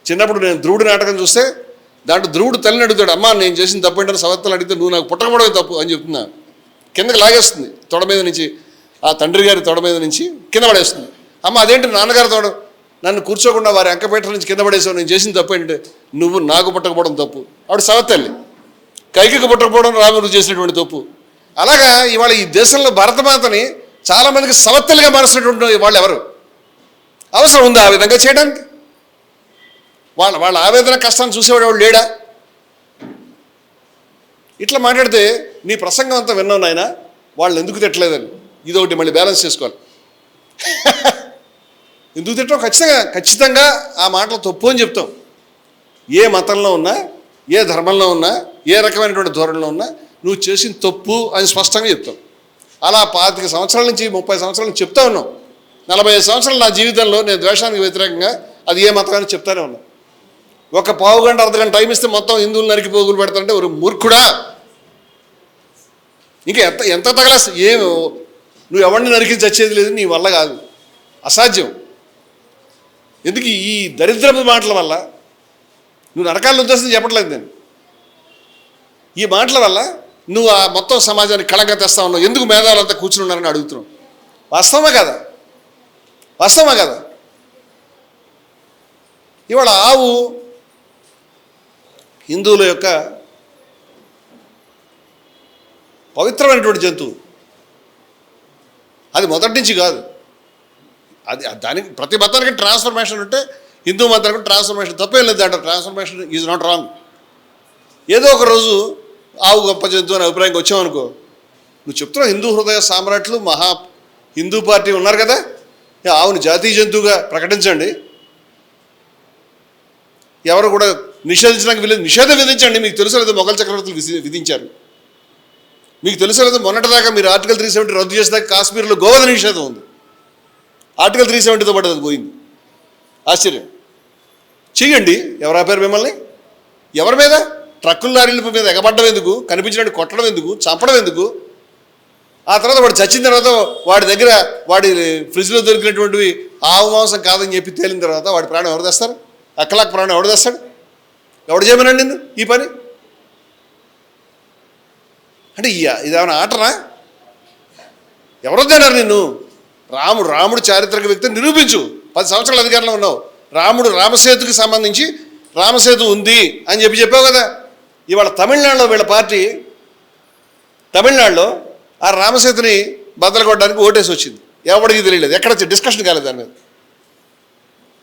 చిన్నప్పుడు నేను ధ్రువుడి నాటకం చూస్తే దాంట్లో ధ్రువుడు తల్లిని అడుగుతాడు, అమ్మ నేను చేసిన తప్పు ఏంటని సవత్తలు అడిగితే, నువ్వు నాకు పుట్టకపోవడమే తప్పు అని చెప్తున్నా. కిందకి లాగేస్తుంది, తొడ మీద నుంచి, ఆ తండ్రి గారి తొడ మీద నుంచి కింద పడేస్తుంది. అమ్మ అదేంటి నాన్నగారి తోడు నన్ను కూర్చోకుండా వారి అంకపేట నుంచి కింద పడేసావు, నేను చేసిన తప్పు ఏంటంటే, నువ్వు నాకు పుట్టకపోవడం తప్పు. ఆవిడ సవత్తల్లి, కైకికి పుట్టకపోవడం రాముడు చేసినటువంటి తప్పు. అలాగా ఇవాళ ఈ దేశంలో భారతమాతని చాలామందికి సవత్తలుగా మారుస్తున్నటువంటి వాళ్ళు ఎవరు? అవసరం ఉందా ఆ విధంగా చేయడానికి? వాళ్ళ ఆవేదన కష్టాన్ని చూసేవాడు లేడా? ఇట్లా మాట్లాడితే నీ ప్రసంగం అంతా విన్నావు నాయన, వాళ్ళు ఎందుకు తిట్టలేదని ఇదొకటి మళ్ళీ బ్యాలెన్స్ చేసుకోవాలి. ఎందుకు తిట్టడం? ఖచ్చితంగా ఆ మాటలు తప్పు అని చెప్తాం. ఏ మతంలో ఉన్నా, ఏ ధర్మంలో ఉన్నా, ఏ రకమైనటువంటి ధోరణిలో ఉన్నా నువ్వు చేసిన తప్పు అని స్పష్టంగా చెప్తాం. అలా 25 సంవత్సరాల నుంచి 30 సంవత్సరాల నుంచి చెప్తా ఉన్నాం. 45 సంవత్సరాలు నా జీవితంలో నేను ద్వేషానికి వ్యతిరేకంగా అది ఏ మతాన్ని చెప్తానే ఉన్నాను. ఒక పావు గంట అర్ధగంట టైం ఇస్తే మొత్తం హిందువులు నరికి పోగులు పెడతానంటే ఒక మూర్ఖుడా. ఇంకా ఎంత తగలేస్తా, నువ్వు ఎవరిని నరికి చచ్చేది లేదు, నీ వల్ల కాదు, అసాధ్యం. ఎందుకు ఈ దరిద్రపు మాటల వల్ల? నువ్వు నరకాలను ఉద్దేశం చెప్పట్లేదు నేను. ఈ మాటల వల్ల నువ్వు ఆ మొత్తం సమాజానికి కళంగా తెస్తా ఉన్నావు. ఎందుకు మేధావులంతా కూర్చుని ఉన్నారని అడుగుతున్నావు. వాస్తవమా కదా? వాస్తవమా కదా? ఇవాళ ఆవు హిందువుల యొక్క పవిత్రమైనటువంటి జంతువు. అది మొదటి నుంచి కాదు, అది దానికి ప్రతి మతానికి ట్రాన్స్ఫర్మేషన్ ఉంటే హిందూ మతానికి ట్రాన్స్ఫర్మేషన్ తప్పేం లేదు. దాంట్లో ట్రాన్స్ఫర్మేషన్ ఈజ్ నాట్ రాంగ్. ఏదో ఒక రోజు ఆవు గొప్ప జంతువు అనే అభిప్రాయంకి వచ్చామనుకో, నువ్వు చెప్తున్నావు హిందూ హృదయ సామ్రాట్లు మహా హిందూ పార్టీ ఉన్నారు కదా, ఆవుని జాతీయ జంతువుగా ప్రకటించండి. ఎవరు కూడా నిషేధించడానికి వీలేదు, నిషేధం విధించండి. మీకు తెలుసు లేదు మొఘల్ చక్రవర్తులు విధించారు. మీకు తెలుసు లేదు మొన్నటిదాకా మీరు ఆర్టికల్ 370 రద్దు చేసేదాకా కాశ్మీర్లో గోవధ నిషేధం ఉంది. ఆర్టికల్ 370తో పాటు అది పోయింది. ఆశ్చర్యం. చెయ్యండి, ఎవరు ఆపారు మిమ్మల్ని? ఎవరి మీద? ట్రక్కుల లారీల మీద ఎగబడ్డం ఎందుకు? కనిపించినట్టు కొట్టడం ఎందుకు? చంపడం ఎందుకు? ఆ తర్వాత వాడు చచ్చిన తర్వాత వాడి దగ్గర వాడి ఫ్రిడ్జ్లో దొరికినటువంటివి ఆవు మాంసం కాదని చెప్పి తేలిన తర్వాత వాడి ప్రాణం ఎవరు తెస్తారు? అక్కలాక్ ప్రాణం ఎవడు తెస్తాడు? ఎవడు చేయమనండి నిన్ను ఈ పని? అంటే ఇదేమైనా ఆటనా? ఎవరో తిన్నారు నిన్ను? రాముడు చారిత్రక వ్యక్తిని నిరూపించు. 10 సంవత్సరాల అధికారంలో ఉన్నావు. రామసేతుకి సంబంధించి రామసేతు ఉంది అని చెప్పావు కదా. ఇవాళ తమిళనాడులో వీళ్ళ పార్టీ తమిళనాడులో ఆ రామసేతుని బద్దలు కొట్టడానికి ఓటేసి వచ్చింది. ఎవరికి తెలియలేదు, ఎక్కడ డిస్కషన్ కాలేదు దాని మీద.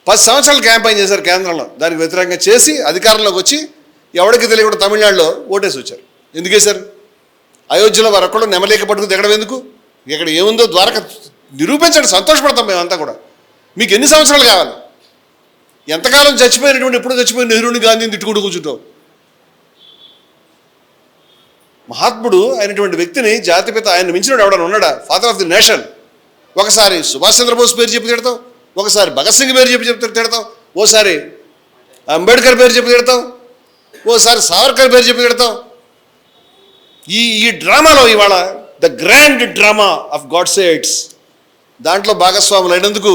10 సంవత్సరాలు క్యాంపెయిన్ చేశారు కేంద్రంలో, దానికి వ్యతిరేకంగా చేసి అధికారంలోకి వచ్చి ఎవరికి తెలియకుండా తమిళనాడులో ఓటేసి వచ్చారు. ఎందుకు వేశారు? అయోధ్యలో వారు ఒక్కళ్ళు నెమలేక పట్టుకు దిగడం ఎందుకు? ఇక్కడ ఏముందో ద్వారక నిరూపించండి, సంతోషపడతాం మేమంతా కూడా. మీకు ఎన్ని సంవత్సరాలు కావాలి? ఎంతకాలం చచ్చిపోయినటువంటి, ఎప్పుడు చచ్చిపోయిన నెహ్రూని గాంధీని తిట్టుకుంటూ కూర్చుంటాం? మహాత్ముడు అయినటువంటి వ్యక్తిని, జాతిపిత, ఆయన మించినోడు ఎవడన్నా ఉన్నాడా? Father of the nation. ఒకసారి సుభాష్ చంద్రబోస్ పేరు చెప్పి తిడతాం, ఒకసారి భగత్ సింగ్ పేరు చెప్పి తిడతాం, ఓసారి అంబేద్కర్ పేరు చెప్పి తిడతాం, ఓసారి సావర్కర్ పేరు చెప్పి తిడతాం. ఈ డ్రామాలో ఇవాళ the grand drama of God సేట్స్, దాంట్లో భాగస్వాములు అయినందుకు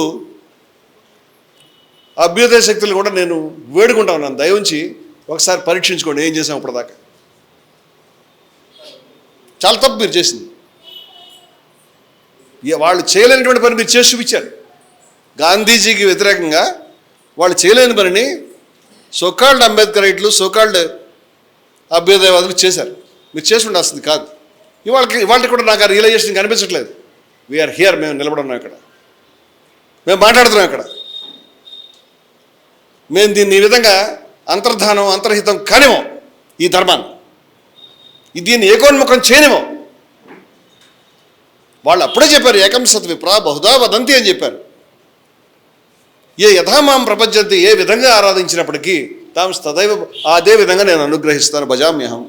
అభ్యుదయ శక్తులు కూడా నేను వేడుకుంటా ఉన్నాను, దయవుంచి ఒకసారి పరీక్షించుకోండి ఏం చేసాం ఇప్పటిదాకా. చాలా తప్పు మీరు చేసింది. వాళ్ళు చేయలేనటువంటి పని మీరు చేసి చూపించారు. గాంధీజీకి వ్యతిరేకంగా వాళ్ళు చేయలేని పనిని సోకాల్డ్ అంబేద్కరైట్లు, సోకాల్డ్ అభ్యుదయవాదులు చేశారు. మీరు చేసి ఉండాల్సింది కాదు. ఇవాళ కూడా నాకు ఆ రియలైజేషన్ కనిపించట్లేదు. వీఆర్ హియర్, మేము నిలబడున్నాం ఇక్కడ, మేము మాట్లాడుతున్నాం ఇక్కడ. మేము దీన్ని ఈ విధంగా అంతర్ధానం, అంతర్హితం కానిమో, ఈ ధర్మాన్ని దీన్ని ఏకోన్ముఖం చేయనిమో. వాళ్ళు అప్పుడే చెప్పారు, ఏకం సత్ విప్రా బహుదా వదంతి అని చెప్పారు. ఏ యథామాం ప్రపంచంతి, ఏ విధంగా ఆరాధించినప్పటికీ తాము తదైవ, అదే విధంగా నేను అనుగ్రహిస్తాను, భజామ్యహం.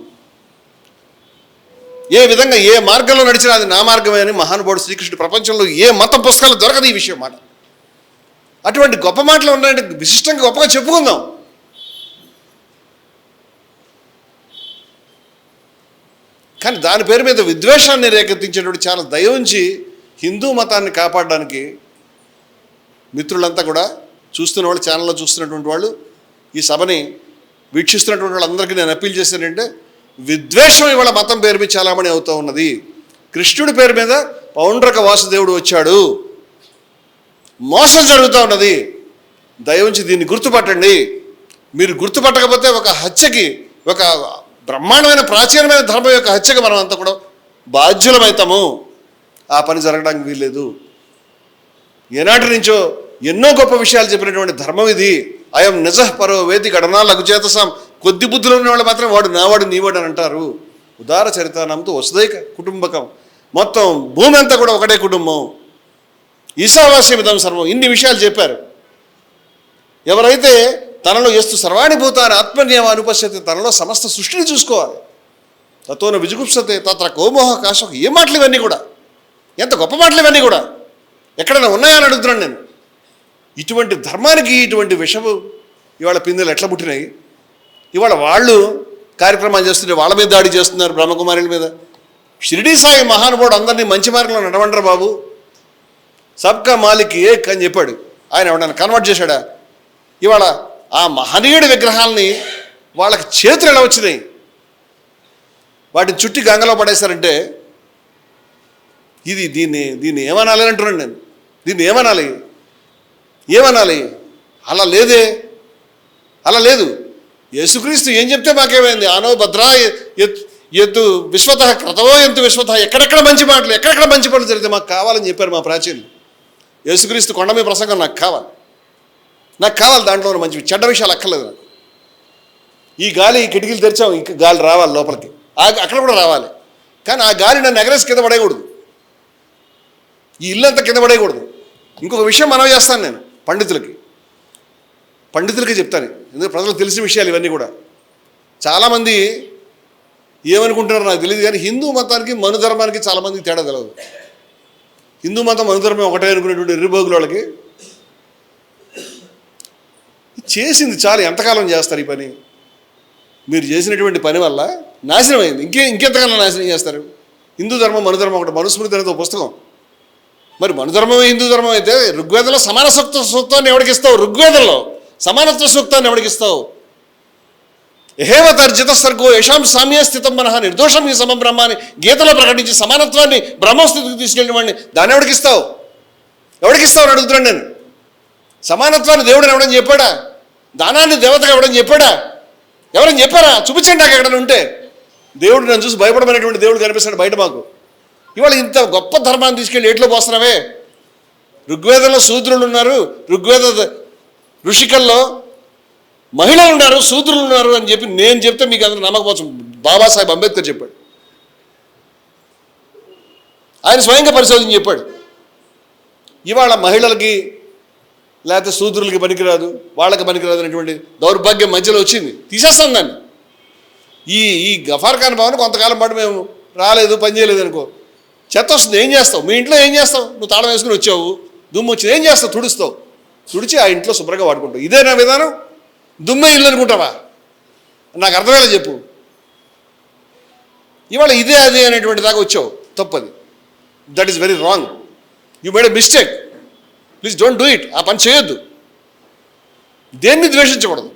ఏ విధంగా ఏ మార్గంలో నడిచినా అది నా మార్గమే అని మహానుభావుడు శ్రీకృష్ణుడు ప్రపంచంలో ఏ మత పుస్తకాలు దొరకదు ఈ విషయం మాట. అటువంటి గొప్ప మాటలు ఉన్నాయంటే విశిష్టంగా గొప్పగా చెప్పుకుందాం. కానీ దాని పేరు మీద విద్వేషాన్ని రేకెత్తించేటువంటి చాలా దయ ఉంచి హిందూ మతాన్ని కాపాడడానికి మిత్రులంతా కూడా చూస్తున్న వాళ్ళు, ఛానల్లో చూస్తున్నటువంటి వాళ్ళు, ఈ సభని వీక్షిస్తున్నటువంటి వాళ్ళందరికీ నేను అప్పీల్ చేశానంటే, విద్వేషం ఇవాళ మతం పేరు మీద చాలామణి అవుతూ ఉన్నది. కృష్ణుడి పేరు మీద పౌండ్రక వాసుదేవుడు వచ్చాడు, మోసం జరుగుతూ ఉన్నది. దయవుంచి దీన్ని గుర్తుపట్టండి. మీరు గుర్తుపట్టకపోతే ఒక హత్యకి, ఒక బ్రహ్మాండమైన ప్రాచీనమైన ధర్మం యొక్క హత్యకి మనం అంతా కూడా బాధ్యులమవుతాము. ఆ పని జరగడానికి వీల్లేదు. ఏనాటి నుంచో ఎన్నో గొప్ప విషయాలు చెప్పినటువంటి ధర్మం ఇది. అయం నిజ పరో వేది గణనా లఘుచేతసాం. కొద్ది బుద్ధులు ఉన్నవాళ్ళు మాత్రం వాడు నావాడు నీవాడు అని అంటారు. ఉదార చరితానంతో వసుదైక కుటుంబకం. మొత్తం భూమి అంతా కూడా ఒకటే కుటుంబం. ఈశావాస్యమిదం సర్వం. ఇన్ని విషయాలు చెప్పారు. ఎవరైతే తనలో ఎస్తు సర్వాణి భూతాన్ని ఆత్మన్యమ అనుపశ్యతే, తనలో సమస్త సృష్టిని చూసుకోవాలి. తతోన విజుగుప్సతే తత్ర కోమోహ కాశం. ఏ మాటలు ఇవన్నీ కూడా, ఎంత గొప్ప మాటలు ఇవన్నీ కూడా, ఎక్కడైనా ఉన్నాయని అడుగుతున్నాను నేను. ఇటువంటి ధర్మానికి ఇటువంటి విషము ఇవాళ పిందెలు ఎట్లా పుట్టినాయి? ఇవాళ వాళ్ళు కార్యక్రమాలు చేస్తుంటే వాళ్ళ మీద దాడి చేస్తున్నారు, బ్రహ్మకుమారుల మీద. షిరిడీ సాయి మహానుభావుడు అందరినీ మంచి మార్గంలో నడవండరు బాబు, సబ్కా మాలిక్ ఏక్ అని చెప్పాడు. ఆయన ఎవడన్నా కన్వర్ట్ చేశాడా? ఇవాళ ఆ మహనీయుడి విగ్రహాలని వాళ్ళకి చేతులు ఎలా వచ్చినాయి? వాటిని చుట్టి గంగలో పడేశారంటే దీన్ని ఏమనాలి అంటున్నాను నేను. దీన్ని ఏమనాలి? అలా లేదే, అలా లేదు. యేసుక్రీస్తు ఏం చెప్తే మాకేమైంది? ఆనో భద్రా ఎత్తు విశ్వత క్రతవో ఎంతు విశ్వత. ఎక్కడెక్కడ మంచి మాటలు, ఎక్కడెక్కడ మంచి పనులు జరిగితే మాకు కావాలని చెప్పారు మా ప్రాచీనులు. యేసుక్రీస్తు కొండ మీద ప్రసంగం నాకు కావాలి. దాంట్లో మంచి చెడ్డ విషయాలు అక్కర్లేదు నాకు. ఈ గాలి, కిటికీలు తెరిచాం, ఇంక గాలి రావాలి లోపలికి, అక్కడ కూడా రావాలి. కానీ ఆ గాలి నన్ను ఎగరేసి కింద పడేయకూడదు, ఈ ఇల్లంతా కింద పడేయకూడదు. ఇంకొక విషయం మనవి చేస్తాను నేను పండితులకి చెప్తాను, ఎందుకంటే ప్రజలకు తెలిసిన విషయాలు ఇవన్నీ కూడా. చాలామంది ఏమనుకుంటున్నారో నాకు తెలియదు, కానీ హిందూ మతానికి మనుధర్మానికి చాలామందికి తేడా తెలియదు. హిందూ మతం మనుధర్మం ఒకటే అనుకునేటువంటి ఎర్రిబోగుల వాళ్ళకి చేసింది చాలు. ఎంతకాలం చేస్తారు ఈ పని? మీరు చేసినటువంటి పని వల్ల నాశనం అయింది. ఇంకెంతకాలం నాశనం చేస్తారు? హిందూ ధర్మం మనుధర్మం ఒకటి. మనుస్మృతి అనేది ఒక పుస్తకం. మరి మనుధర్మమే హిందూ ధర్మం అయితే ఋగ్వేదంలో సమాన సూక్తాన్ని ఎవరికి ఇస్తావు? ఋగ్వేదంలో సమానత్వ సూక్తాన్ని ఎవరికి ఇస్తావు? యహేవ తర్జిత సర్గో యశాం సామ్య స్థితం మనహ నిర్దోషం ఈ సమం బ్రహ్మ అని గీతలో ప్రకటించి సమానత్వాన్ని బ్రహ్మస్థితికి తీసుకెళ్ళిన వాడిని దాన్ని ఎవరికి ఇస్తావు అని అడుగుతున్నాను నేను. సమానత్వాన్ని దేవుడిని ఎవడని చెప్పాడా? దానాన్ని దేవతగా ఎవడని చెప్పాడా? ఎవరని చెప్పారా? చూపించండి నాకు ఎక్కడైనా ఉంటే. దేవుడు నన్ను చూసి భయపడమైనటువంటి దేవుడు కనిపిస్తాడు బయట మాకు. ఇవాళ ఇంత గొప్ప ధర్మాన్ని తీసుకెళ్ళి ఏట్లో పోస్తున్నావే. ఋగ్వేదంలో శూద్రులు ఉన్నారు, ఋగ్వేద ఋషికల్లో మహిళలు ఉన్నారు, శూద్రులు ఉన్నారు అని చెప్పి నేను చెప్తే మీకు అందరూ నమ్మకపోవచ్చు. బాబాసాహెబ్ అంబేద్కర్ చెప్పాడు. ఆయన స్వయంగా పరిశోధన చెప్పాడు. ఇవాళ మహిళలకి లేకపోతే శూద్రులకి పనికిరాదు, వాళ్ళకి పనికిరాదు అనేటువంటి దౌర్భాగ్యం మధ్యలో వచ్చింది. తీసేస్తాం దాన్ని. ఈ గఫార్ ఖాన్ భవన్ కొంతకాలం పాటు మేము రాలేదు, పని చేయలేదు అనుకో, చెత్త వస్తుంది. ఏం చేస్తావు? మీ ఇంట్లో ఏం చేస్తావు? నువ్వు తాళం వేసుకుని వచ్చావు, దుమ్ము వచ్చింది, ఏం చేస్తావు? తుడుస్తావు. తుడిచి ఆ ఇంట్లో శుభ్రంగా వాడుకుంటావు. ఇదే నా విధానం? దుమ్మే ఇల్లు అనుకుంటావా? నాకు అర్థమయ్యేలా చెప్పు. ఇవాళ ఇదే అదే అనేటువంటి దాకా వచ్చావు. తప్పది. That is very wrong. You made a mistake. Please don't do it. ఆ పని చేయొద్దు. దేన్ని ద్వేషించకూడదు.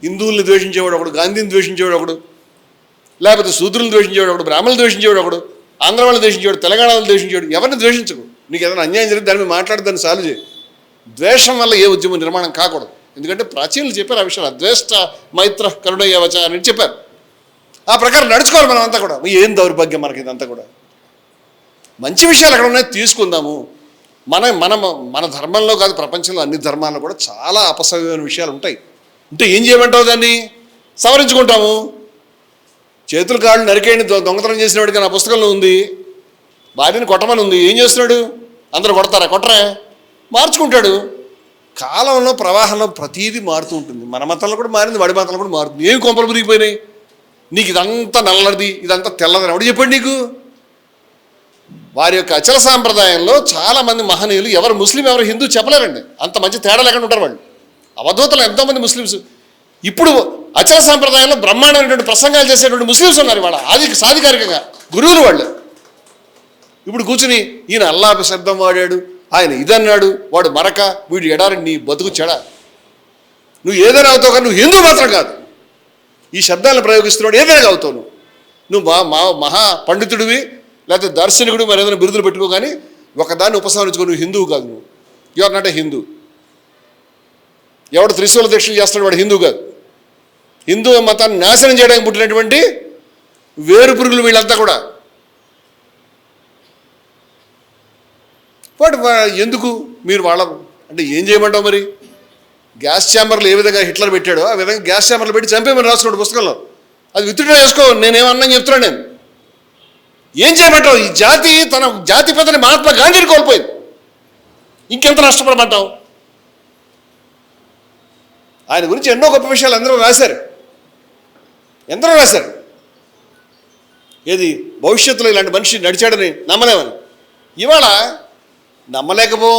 హిందువుల్ని ద్వేషించేవాడు ఒకడు, గాంధీని ద్వేషించేవాడు ఒకడు, లేకపోతే శూద్రులను ద్వేషించేవాడు ఒకడు, బ్రాహ్మణులు ద్వేషించేవాడు ఒకడు, ఆంధ్ర వాళ్ళని ద్వేషించేవాడు, తెలంగాణ వాళ్ళని ద్వేషించేవాడు. ఎవరిని ద్వేషించకు. నీకు ఏదైనా అన్యాయం జరిగితే దాని మీద మాట్లాడి దాన్ని సాల్వ్ చేయి. ద్వేషం వల్ల ఏ ఉద్యమం నిర్మాణం కాకూడదు. ఎందుకంటే ప్రాచీనులు చెప్పారు ఆ విషయాలు. అద్వేష్ట మైత్ర కరుణయ్యవచ అని చెప్పారు. ఆ ప్రకారం నడుచుకోవాలి మనం అంతా కూడా. ఏం దౌర్భాగ్యం మనకి ఇదంతా కూడా. మంచి విషయాలు ఎక్కడ ఉన్నాయి తీసుకుందాము. మన ధర్మంలో కాదు, ప్రపంచంలో అన్ని ధర్మాల్లో కూడా చాలా అపసవ్యమైన విషయాలు ఉంటాయి. అంటే ఏం చేయమంటావు? దాన్ని సవరించుకుంటాము. చేతులు కాళ్ళు నరికేయండి దొంగతనం చేసినవాడికి నా పుస్తకంలో ఉంది. భార్యని కొట్టమని ఉంది. ఏం చేస్తున్నాడు? అందరూ కొడతారా? కొట్టరా? మార్చుకుంటాడు. కాలంలో ప్రవాహంలో ప్రతీదీ మారుతూ ఉంటుంది. మన మతంలో కూడా మారింది, వాడి మతంలో కూడా మారుతుంది. ఏమి కొంపలు మురిగిపోయినాయి? నీకు ఇదంతా నల్లది, ఇదంతా తెల్లదని ఎవడు చెప్పాడు నీకు? వారి యొక్క అచల సాంప్రదాయంలో చాలామంది మహనీయులు ఎవరు ముస్లిం ఎవరు హిందూ చెప్పలేరండి. అంత మంచి తేడా లేకుండా ఉంటారు వాళ్ళు. అవధూతలు ఎంతోమంది ముస్లిమ్స్. ఇప్పుడు అచల సాంప్రదాయంలో బ్రహ్మాండమైనటువంటి ప్రసంగాలు చేసేటువంటి ముస్లిమ్స్ ఉన్నారు. వాళ్ళ సాధికారికంగా గురువులు వాళ్ళు. ఇప్పుడు కూర్చుని ఈయన అల్లా శబ్దం వాడాడు, ఆయన ఇదన్నాడు, వాడు మరక, వీడు ఎడారి, నీ బతుకు చెడ. నువ్వు ఏదైనా అవుతావు కానీ నువ్వు హిందూ మాత్రం కాదు. ఈ శబ్దాలను ప్రయోగిస్తున్నాడు ఏదైనా అవుతావు. నువ్వు మహా పండితుడివి, లేకపోతే దర్శనికుడు, మరి ఏదైనా బిరుదులు పెట్టుకో, కానీ ఒకదాన్ని ఉపసంహరించుకో. నువ్వు హిందువు కాదు. నువ్వు you are not a Hindu. ఎవడు త్రిశూల దీక్షలు చేస్తాడు వాడు హిందూ కాదు. హిందూ మతాన్ని నాశనం చేయడానికి పుట్టినటువంటి వేరు పురుగులు వీళ్ళంతా కూడా. బట్ ఎందుకు మీరు వాళ్ళ అంటే ఏం చేయమంటావు? మరి గ్యాస్ ఛాంబర్లు ఏ విధంగా హిట్లర్ పెట్టాడో ఆ విధంగా గ్యాస్ ఛాంబర్లు పెట్టి చంపేమని రాస్తున్నాడు పుస్తకంలో. అది విత్డ్రా చేసుకో. నేనేమన్నా చెప్తున్నాను. నేను ఏం చేయమంటావు? ఈ జాతి తన జాతిపితని మహాత్మా గాంధీని కోల్పోయింది. ఇంకెంత నష్టపడమంటావు? ఆయన గురించి ఎన్నో గొప్ప విషయాలు అందరూ రాశారు. ఎందరో రాశారు. ఏది భవిష్యత్తులో ఇలాంటి మనిషి నడిచాడని నమ్మలేమని. ఇవాళ నమ్మలేకపో.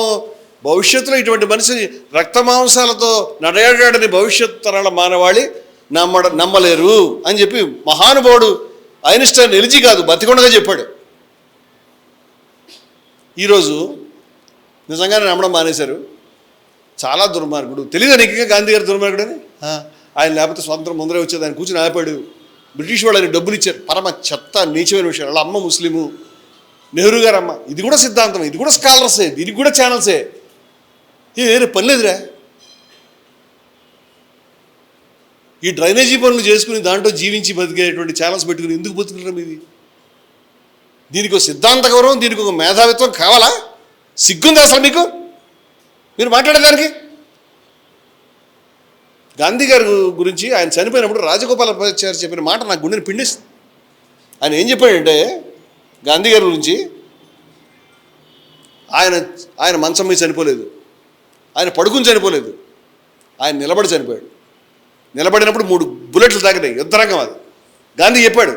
భవిష్యత్తులో ఇటువంటి మనిషి రక్తమాంసాలతో నడయాడాడని భవిష్యత్ తరాల మానవాళి నమ్మలేరు అని చెప్పి మహానుభావుడు ఐన్స్టైన్ ఎలిజీ కాదు బతికొండగా చెప్పాడు. ఈరోజు నిజంగానే నమ్మడం మానేశారు. చాలా దుర్మార్గుడు. తెలియదు నీకు గాంధీ గారు దుర్మార్గుడు అని? ఆయన లేకపోతే స్వాతంత్రం ముందరే వచ్చేది. ఆయన కూర్చుని ఆపాడు. బ్రిటిష్ వాళ్ళు ఆయన డబ్బులు ఇచ్చారు. పరమ చెత్త నీచమైన విషయం. వాళ్ళ అమ్మ ముస్లిము, నెహ్రూ గారు అమ్మ. ఇది కూడా సిద్ధాంతం, ఇది కూడా స్కాలర్సే, దీనికి కూడా ఛానల్సే. వేరే పని లేదురా. ఈ డ్రైనేజీ పనులు చేసుకుని దాంట్లో జీవించి బతికేటువంటి ఛానల్స్ పెట్టుకుని ఎందుకు బతుకుతారు? మీది దీనికి ఒక సిద్ధాంత గౌరవం, దీనికి ఒక మేధావిత్వం కావాలా? సిగ్గుందా అసలు మీకు మీరు మాట్లాడేదానికి? గాంధీ గారి గురించి ఆయన చనిపోయినప్పుడు రాజగోపాలాచారి చెప్పిన మాట నాకు గుండెని పిండిస్తుంది. ఆయన ఏం చెప్పాడంటే గాంధీ గారి గురించి, ఆయన మంచం మీద చనిపోలేదు, ఆయన పడుకుని చనిపోలేదు, ఆయన నిలబడి చనిపోయాడు. నిలబడినప్పుడు 3 బుల్లెట్లు తాకినాయి. యుద్ధరంగం అది. గాంధీ చెప్పాడు.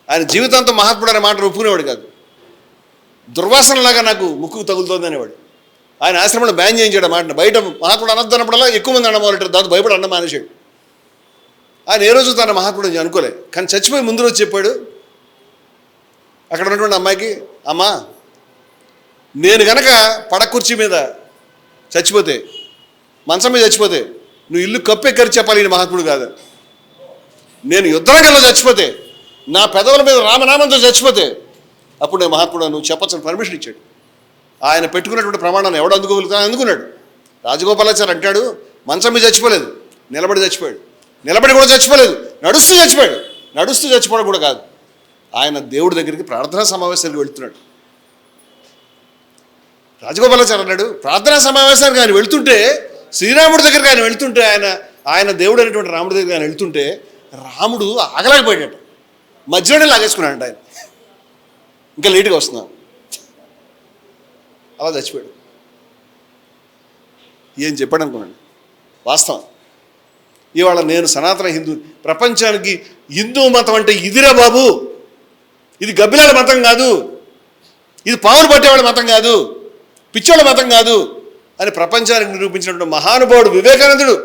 ఆయన జీవితాంతం మహాత్ముడు అనే మాట ఒప్పుకునేవాడు కాదు. దుర్వాసనలాగా నాకు ముక్కు తగులుతోంది అనేవాడు. ఆయన ఆశ్రమంలో బ్యాన్ చేయించాడు ఆ మాటను. బయట మహాత్ముడు అనొద్దు అన్నప్పుడల్లా ఎక్కువ మంది అన్న మొదలెట్టారు. దాంతో భయపడి అన్న మానేశాడు. ఆయన ఏ రోజు తన మహాత్ముడు అనుకోలే. కానీ చచ్చిపోయి ముందు రోజు చెప్పాడు అక్కడ ఉన్నటువంటి అమ్మాయికి, అమ్మా నేను కనుక పడకుర్చీ మీద చచ్చిపోతే, మంచం మీద చచ్చిపోతే నువ్వు ఇల్లు కప్పెక్కరి చెప్పాలి ఈయన మహాత్ముడు కాదు. నేను యుద్ధరంగంలో చచ్చిపోతే, నా పెదవుల మీద రామనామంతో చచ్చిపోతే అప్పుడు నేను మహాత్ముడు నువ్వు చెప్పచ్చని పర్మిషన్ ఇచ్చాడు. ఆయన పెట్టుకున్నటువంటి ప్రమాణాన్ని ఎవడు అందుకోగలుగుతాను అందుకున్నాడు. రాజగోపాలాచారి అంటాడు మంచం మీద చచ్చిపోలేదు, నిలబడి చచ్చిపోయాడు. నిలబడి కూడా చచ్చిపోలేదు, నడుస్తూ చచ్చిపోయాడు. నడుస్తూ చచ్చిపోవడం కూడా కాదు, ఆయన దేవుడి దగ్గరికి ప్రార్థనా సమావేశానికి వెళ్తున్నాడు. రాజగోపాలాచారి అన్నాడు ప్రార్థనా సమావేశానికి ఆయన వెళ్తుంటే శ్రీరాముడి దగ్గరికి ఆయన వెళ్తుంటే ఆయన దేవుడు అనేటువంటి రాముడి దగ్గరికి ఆయన వెళ్తుంటే రాముడు ఆగలేకపోయాడట, మధ్యలోనే లాగేసుకున్నాడంట ఆయన. ఇంకా లేటుగా వస్తున్నాం, అలా చచ్చిపోయాడు. ఏం చెప్పాడు అనుకున్నాను, వాస్తవం. ఇవాళ నేను సనాతన హిందూ, ప్రపంచానికి హిందూ మతం అంటే ఇదిరా బాబు, ఇది గబ్బిలాల మతం కాదు, ఇది పావులు పట్టేవాళ్ళ మతం కాదు, పిచ్చోళ్ళ మతం కాదు అని ప్రపంచానికి నిరూపించినటువంటి మహానుభావుడు వివేకానందుడు,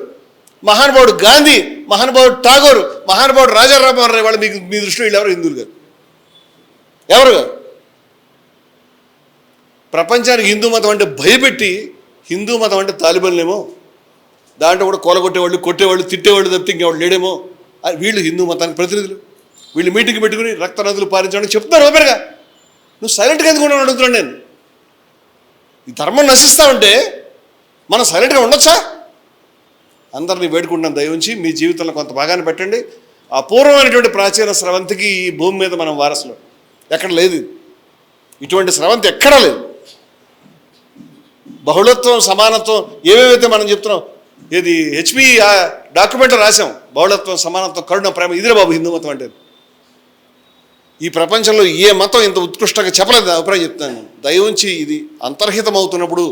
మహానుభావుడు గాంధీ, మహానుభావుడు ఠాగూర్, మహానుభావుడు రాజారామోహన్ రాయ్. వాళ్ళు మీకు మీ దృష్టిలో వీళ్ళు ఎవరు హిందువులు గారు? ఎవరు? ప్రపంచానికి హిందూ మతం అంటే భయపెట్టి హిందూ మతం అంటే తాలిబన్లేమో, దాంట్లో కూడా కూలగొట్టేవాళ్ళు, కొట్టేవాళ్ళు, తిట్టేవాళ్ళు తప్పితే ఇంకెవాళ్ళు లేడేమో. వీళ్ళు హిందూ మతానికి ప్రతినిధులు. వీళ్ళు మీటింగ్ పెట్టుకుని రక్త నదులు పారించడం చెప్తున్నారు ఓపెన్గా. నువ్వు సైలెంట్గా ఎందుకు అడుగుతున్నాను నేను. ఈ ధర్మం నశిస్తా ఉంటే మనం సైలెంట్గా ఉండొచ్చా? అందరినీ వేడుకుంటున్నాం, దయ ఉంచి మీ జీవితంలో కొంత భాగాన్ని పెట్టండి. అపూర్వమైనటువంటి ప్రాచీన స్రవంతికి ఈ భూమి మీద మనం వారసులు. ఎక్కడ లేదు ఇటువంటి స్రవంతి, ఎక్కడా లేదు. బహుళత్వం, సమానత్వం ఏమేమైతే మనం చెప్తున్నాం, ఏది హెచ్పి డాక్యుమెంట్లో రాసాం, బహుళత్వం, సమానత్వం, కరుణ, ప్రేమ, ఇదిరే బాబు హిందూ మతం అంటే. ఈ ప్రపంచంలో ఏ మతం ఇంత ఉత్కృష్టంగా చెప్పలేదు, అభిప్రాయం చెప్తాను. దయ ఉంచి ఇది అంతర్హితం అవుతున్నప్పుడు,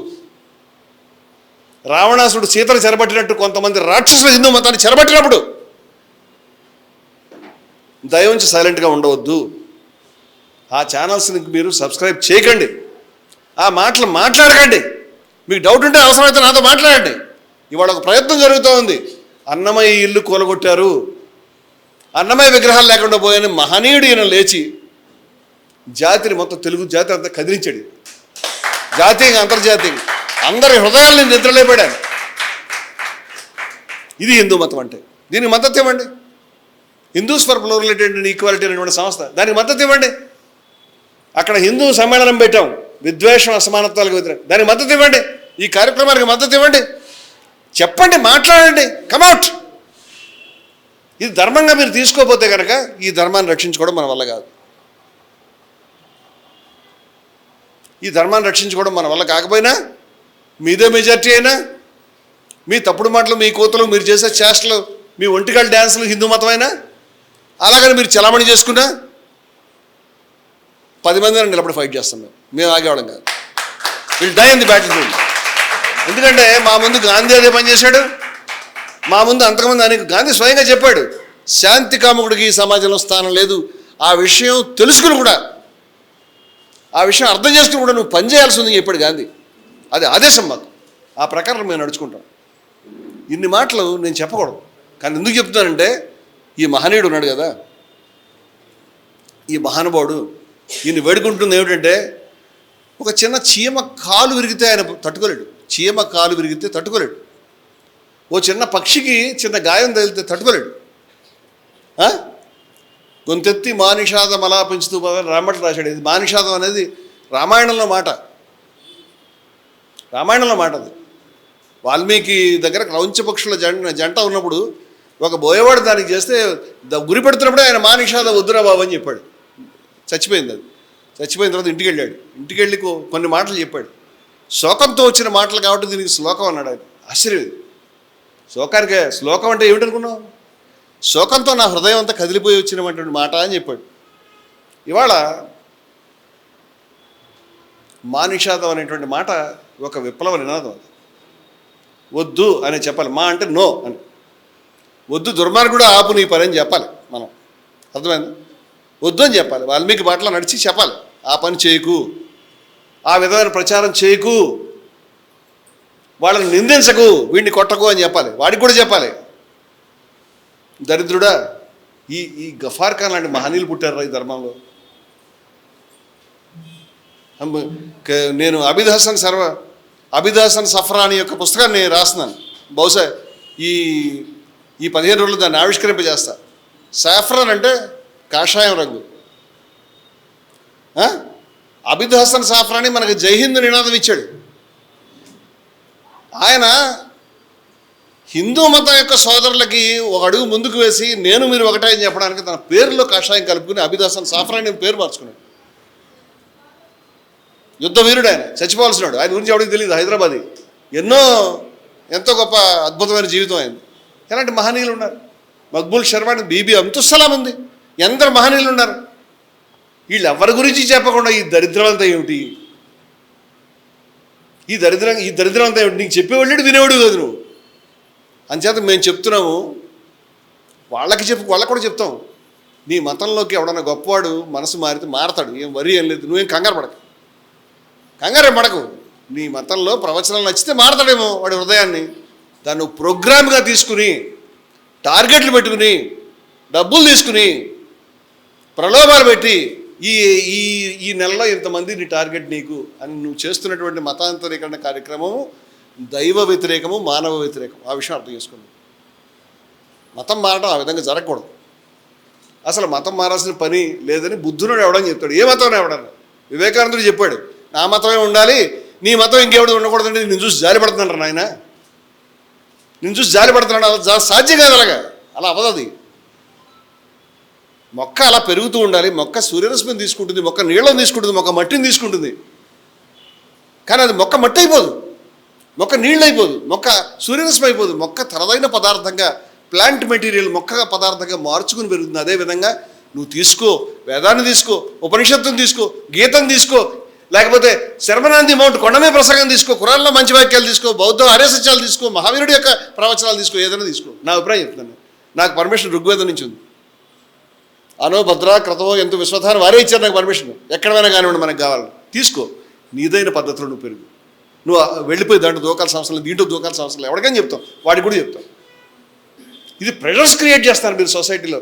రావణాసుడు సీతను చెరబట్టినట్టు కొంతమంది రాక్షసులు హిందూ మతాన్ని చెరబట్టినప్పుడు దయ ఉంచి సైలెంట్గా ఉండవద్దు. ఆ ఛానల్స్ని మీరు సబ్స్క్రైబ్ చేయకండి, ఆ మాటలు మాట్లాడకండి. మీకు డౌట్ ఉంటే అవసరమైతే నాతో మాట్లాడండి. ఇవాళ ఒక ప్రయత్నం జరుగుతూ ఉంది. అన్నమయ్య ఇల్లు కూలగొట్టారు, అన్నమయ్య విగ్రహాలు లేకుండా పోయాని మహనీయుడు ఈయన లేచి జాతిని మొత్తం, తెలుగు జాతి అంతా కదిలించాడు. జాతీయంగా, అంతర్జాతీయంగా అందరి హృదయాల్ని నిద్రలేపాడు. ఇది హిందూ మతం అంటే. దీనికి మద్దతు ఇవ్వండి. Hindus for plurality and equality అనేటువంటి సంస్థ, దానికి మద్దతు ఇవ్వండి. అక్కడ హిందూ సమ్మేళనం పెట్టాం, విద్వేషం, అసమానత్వాలకు వ్యతిరేకం, దానికి మద్దతు ఇవ్వండి. ఈ కార్యక్రమానికి మద్దతు ఇవ్వండి. చెప్పండి, మాట్లాడండి, కమౌట్. ఇది ధర్మంగా మీరు తీసుకోపోతే కనుక ఈ ధర్మాన్ని రక్షించుకోవడం మన వల్ల కాదు. ఈ ధర్మాన్ని రక్షించుకోవడం మన వల్ల కాకపోయినా, మీదే మెజార్టీ అయినా, మీ తప్పుడు మాటలు, మీ కూతులు, మీరు చేసే చేష్టలు, మీ ఒంటికాళ్ళ డ్యాన్సులు హిందూ మతమైనా, అలాగని మీరు చలామణి చేసుకున్నా 10 మంది నిలబడి ఫైట్ చేస్తాం. మేము ఆగేవాళ్ళం కాదు. Will die in the battlefield. ఎందుకంటే మా ముందు గాంధీ అదే పనిచేశాడు, మా ముందు అంతకుముందు అనేక, గాంధీ స్వయంగా చెప్పాడు, శాంతి కాముకుడికి ఈ సమాజంలో స్థానం లేదు. ఆ విషయం తెలుసుకుని కూడా, ఆ విషయం అర్థం చేసుకుని కూడా నువ్వు పనిచేయాల్సి ఉంది చెప్పాడు గాంధీ. అది ఆదేశం మాకు. ఆ ప్రకారం మేము నడుచుకుంటాం. ఇన్ని మాటలు నేను చెప్పకూడదు, కానీ ఎందుకు చెప్తున్నానంటే ఈ మహనీయుడు ఉన్నాడు కదా, ఈ మహానుభావుడు, ఈయన వేడుకుంటుంది ఏమిటంటే, ఒక చిన్న చీమ కాలు విరిగితే ఆయన తట్టుకోలేడు. చీమ కాలు విరిగితే తట్టుకోలేడు. ఓ చిన్న పక్షికి చిన్న గాయం తగిలితే తట్టుకోలేడు. గొంతెత్తి మానిషాదం అలా పెంచుతూ రామట్లు రాశాడు. ఇది మానిషాదం అనేది రామాయణంలో మాట, రామాయణంలో మాట. అది వాల్మీకి దగ్గర క్రౌంచ పక్షుల జంట ఉన్నప్పుడు ఒక బోయవాడు దానికి చేస్తే గురి పెడుతున్నప్పుడే ఆయన మానిషాద వద్దురా బాబు అని చెప్పాడు. చచ్చిపోయింది. అది చచ్చిపోయిన తర్వాత ఇంటికి వెళ్ళాడు. ఇంటికి వెళ్ళి కొన్ని మాటలు చెప్పాడు. శోకంతో వచ్చిన మాటలు కాబట్టి దీనికి శ్లోకం అన్నాడు ఆయన. ఆశ్చర్యం. శోకానికి శ్లోకం అంటే ఏమిటనుకున్నావు? శోకంతో నా హృదయం అంతా కదిలిపోయి వచ్చినటువంటి మాట అని చెప్పాడు. ఇవాళ మానిషాదం అనేటువంటి మాట ఒక విప్లవ నినాదం. అది వద్దు అని చెప్పాలి. మా అంటే నో అని. వద్దు, దుర్మార్గుడు ఆపు నీ పని అని చెప్పాలి మనం. అర్థమైంది? వద్దు అని చెప్పాలి. వాల్మీకి బాటలో నడిచి చెప్పాలి, ఆ పని చేయకు, ఆ విధమైన ప్రచారం చేయకు, వాళ్ళని నిందించకు, వీడిని కొట్టకు అని చెప్పాలి. వాడికి కూడా చెప్పాలి. దరిద్రుడా, ఈ గఫార్ ఖాన్ లాంటి మహనీయులు పుట్టారు ఈ ధర్మంలో. నేను అబిద్ హసన్ సఫ్రాని యొక్క పుస్తకాన్ని నేను రాస్తున్నాను. బహుశా ఈ 15 రోజులు దాన్ని ఆవిష్కరింపజేస్తా. సాఫ్రాన్ అంటే కాషాయం రంగు. అబిద్ హసన్ సాఫ్రాని మనకు జై హింద్ నినాదం ఇచ్చాడు. ఆయన హిందూ మతం యొక్క సోదరులకి ఒక అడుగు ముందుకు వేసి నేను మీరు ఒకటే అని చెప్పడానికి తన పేరులో కాషాయం కలుపుకుని అబిద్ హసన్ సాఫ్రాని పేరు మార్చుకున్నాడు. యుద్ధ వీరుడు ఆయన, చచ్చిపోవాల్సినాడు. ఆయన గురించి ఎవరికి తెలియదు. హైదరాబాదీ ఎన్నో ఎంతో గొప్ప అద్భుతమైన జీవితం అయింది. ఎలాంటి మహనీయులు ఉన్నారు. మక్బూల్ షర్వాణి, బీబీ అబ్దుస్సలాం ఉంది, ఎందరు మహనీయులు ఉన్నారు. వీళ్ళు ఎవరి గురించి చెప్పకుండా ఈ దరిద్రం అంతా ఏమిటి, ఈ దరిద్రం అంతా ఏమిటి? నీకు చెప్పేవాళ్ళు వినేవాడు కాదు నువ్వు. అంచేత మేము చెప్తున్నాము, వాళ్ళకు కూడా చెప్తాం. నీ మతంలోకి ఎవడన్నా గొప్పవాడు మనసు మారితే మారతాడు, ఏం వరి ఏం లేదు, నువ్వేం కంగారే పడకు. నీ మతంలో ప్రవచనాలు నచ్చితే మారతాడేమో వాడి హృదయాన్ని. దాన్ని ప్రోగ్రామ్గా తీసుకుని, టార్గెట్లు పెట్టుకుని, డబ్బులు తీసుకుని, ప్రలోభాలు పెట్టి ఈ ఈ ఈ నెలలో ఇంతమంది నీ టార్గెట్ నీకు అని నువ్వు చేస్తున్నటువంటి మతాంతరీకరణ కార్యక్రమము దైవ వ్యతిరేకము, మానవ వ్యతిరేకం. ఆ విషయం అర్థం చేసుకోండి. మతం మారడం ఆ విధంగా జరగకూడదు. అసలు మతం మారాల్సిన పని లేదని బుద్ధునుడు ఎవడని చెప్తాడు. ఏ మతం ఎవడన్నా? వివేకానందుడు చెప్పాడు, నా మతమే ఉండాలి, నీ మతం ఇంకెవడు ఉండకూడదంటే నేను చూసి జాలి పడుతున్నాడు నాయన, నేను చూసి జాలి పడుతున్నాడు. అలా సాధ్యం కాదు, అలా అవ్వదు. మొక్క అలా పెరుగుతూ ఉండాలి. మొక్క సూర్యరశ్మిని తీసుకుంటుంది, మొక్క నీళ్ళని తీసుకుంటుంది, మొక్క మట్టిని తీసుకుంటుంది. కానీ అది మొక్క మట్టి అయిపోదు, మొక్క నీళ్ళు అయిపోదు, మొక్క సూర్యరశ్మి అయిపోదు. మొక్క తనదైన పదార్థంగా, ప్లాంట్ మెటీరియల్ మొక్క పదార్థంగా మార్చుకుని పెరుగుతుంది. అదేవిధంగా నువ్వు తీసుకో, వేదాన్ని తీసుకో, ఉపనిషత్తుని తీసుకో, గీతను తీసుకో, లేకపోతే శర్మనాంది మౌంట్ కొండమే ప్రసంగం తీసుకో, ఖురాన్లో మంచి వాక్యాలు తీసుకో, బౌద్ధ ఆర్యసత్యాలు తీసుకో, మహావీరుడి యొక్క ప్రవచనాలు తీసుకో, ఏదైనా తీసుకో. నా అభిప్రాయం చెప్తున్నాను. నాకు పర్మిషన్ ఋగ్వేదం నుంచి ఉంది. అనో భద్ర క్రతమో ఎంతో విశ్వధానం వారే ఇచ్చారు నాకు పర్మిషన్. ఎక్కడైనా కానివ్వండి, మనకు కావాలి తీసుకో, నీదైన పద్ధతిలో నువ్వు పెరుగు. నువ్వు వెళ్ళిపోయి దాంట్లో దూకాల్సిన అవసరం లేదు, దీంట్లో దూకాల్సిన అవసరం లేదు. ఎవరికైనా చెప్తాం, వాడికి కూడా చెప్తాం. ఇది ప్రెషర్స్ క్రియేట్ చేస్తారు మీరు సొసైటీలో.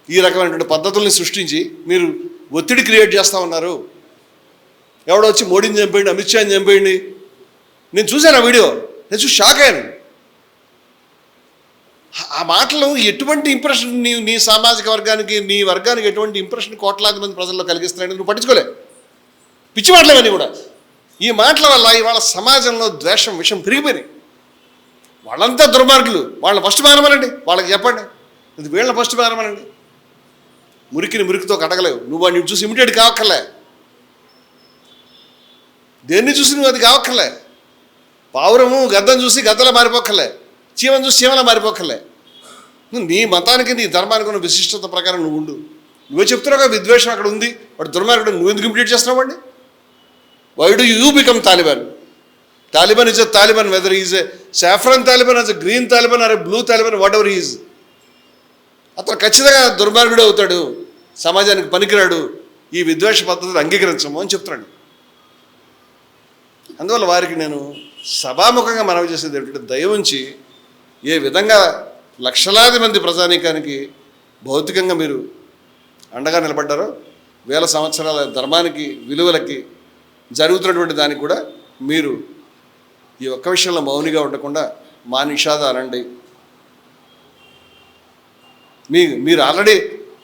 ఈ రకమైనటువంటి పద్ధతుల్ని సృష్టించి మీరు ఒత్తిడి క్రియేట్ చేస్తూ ఉన్నారు. ఎవడో వచ్చి మోడీని చంపేయండి, అమిత్ షాని చంపేయండి. నేను చూశాను ఆ వీడియో, నేను చూసి షాక్ అయ్యాను. ఆ మాటలు ఎటువంటి ఇంప్రెషన్ నీ సామాజిక వర్గానికి, నీ వర్గానికి ఎటువంటి ఇంప్రెషన్ కోట్లాది మంది ప్రజల్లో కలిగిస్తున్నాయని నువ్వు పట్టించుకోలే. పిచ్చి మాటలేవన్నీ కూడా. ఈ మాటల వల్ల ఇవాళ సమాజంలో ద్వేషం, విషం పెరిగిపోయినాయి. వాళ్ళంతా దుర్మార్గులు, వాళ్ళని ఫస్ట్ మారమనండి, వాళ్ళకి చెప్పండి. ఇది వీళ్ళని ఫస్ట్ మారమనండి. మురికితో కడగలేవు నువ్వు. వాడిని చూసి ఇమిడియట్ కావక్కర్లే, దేన్ని చూసి నువ్వు అది కావక్కర్లే. పావురము గద్దను చూసి గద్దలా మారిపోక్కర్లే, చీమను చూసి చీమలా మారిపోక్కర్లే. నువ్వు నీ మతానికి, నీ ధర్మానికి ఉన్న విశిష్టత ప్రకారం నువ్వు ఉండు. నువ్వే చెప్తున్నావు కదా విద్వేషం అక్కడ ఉంది, వాడు దుర్మార్గుడు, నువ్వు ఎందుకు ఇంప్లీట్ చేస్తున్నావు వాడిని? Why do you become Taliban? Taliban is a Taliban, whether he is a saffron Taliban, as a green Taliban, or a blue Taliban, whatever he is. అతను ఖచ్చితంగా దుర్మార్గుడు అవుతాడు, సమాజానికి పనికిరాడు, ఈ విద్వేష పద్ధతిని అంగీకరించము అని చెప్తున్నాడు. అందువల్ల వారికి నేను సభాముఖంగా మనవి చేసేది ఏమిటంటే, దయ ఉంచి ఏ విధంగా లక్షలాది మంది ప్రజానీకానికి భౌతికంగా మీరు అండగా నిలబడ్డారో, వేల సంవత్సరాల ధర్మానికి, విలువలకి జరుగుతున్నటువంటి దానికి కూడా మీరు ఈ ఒక్క విషయంలో మౌనిగా ఉండకుండా మా నిషాద అనండి. మీరు ఆల్రెడీ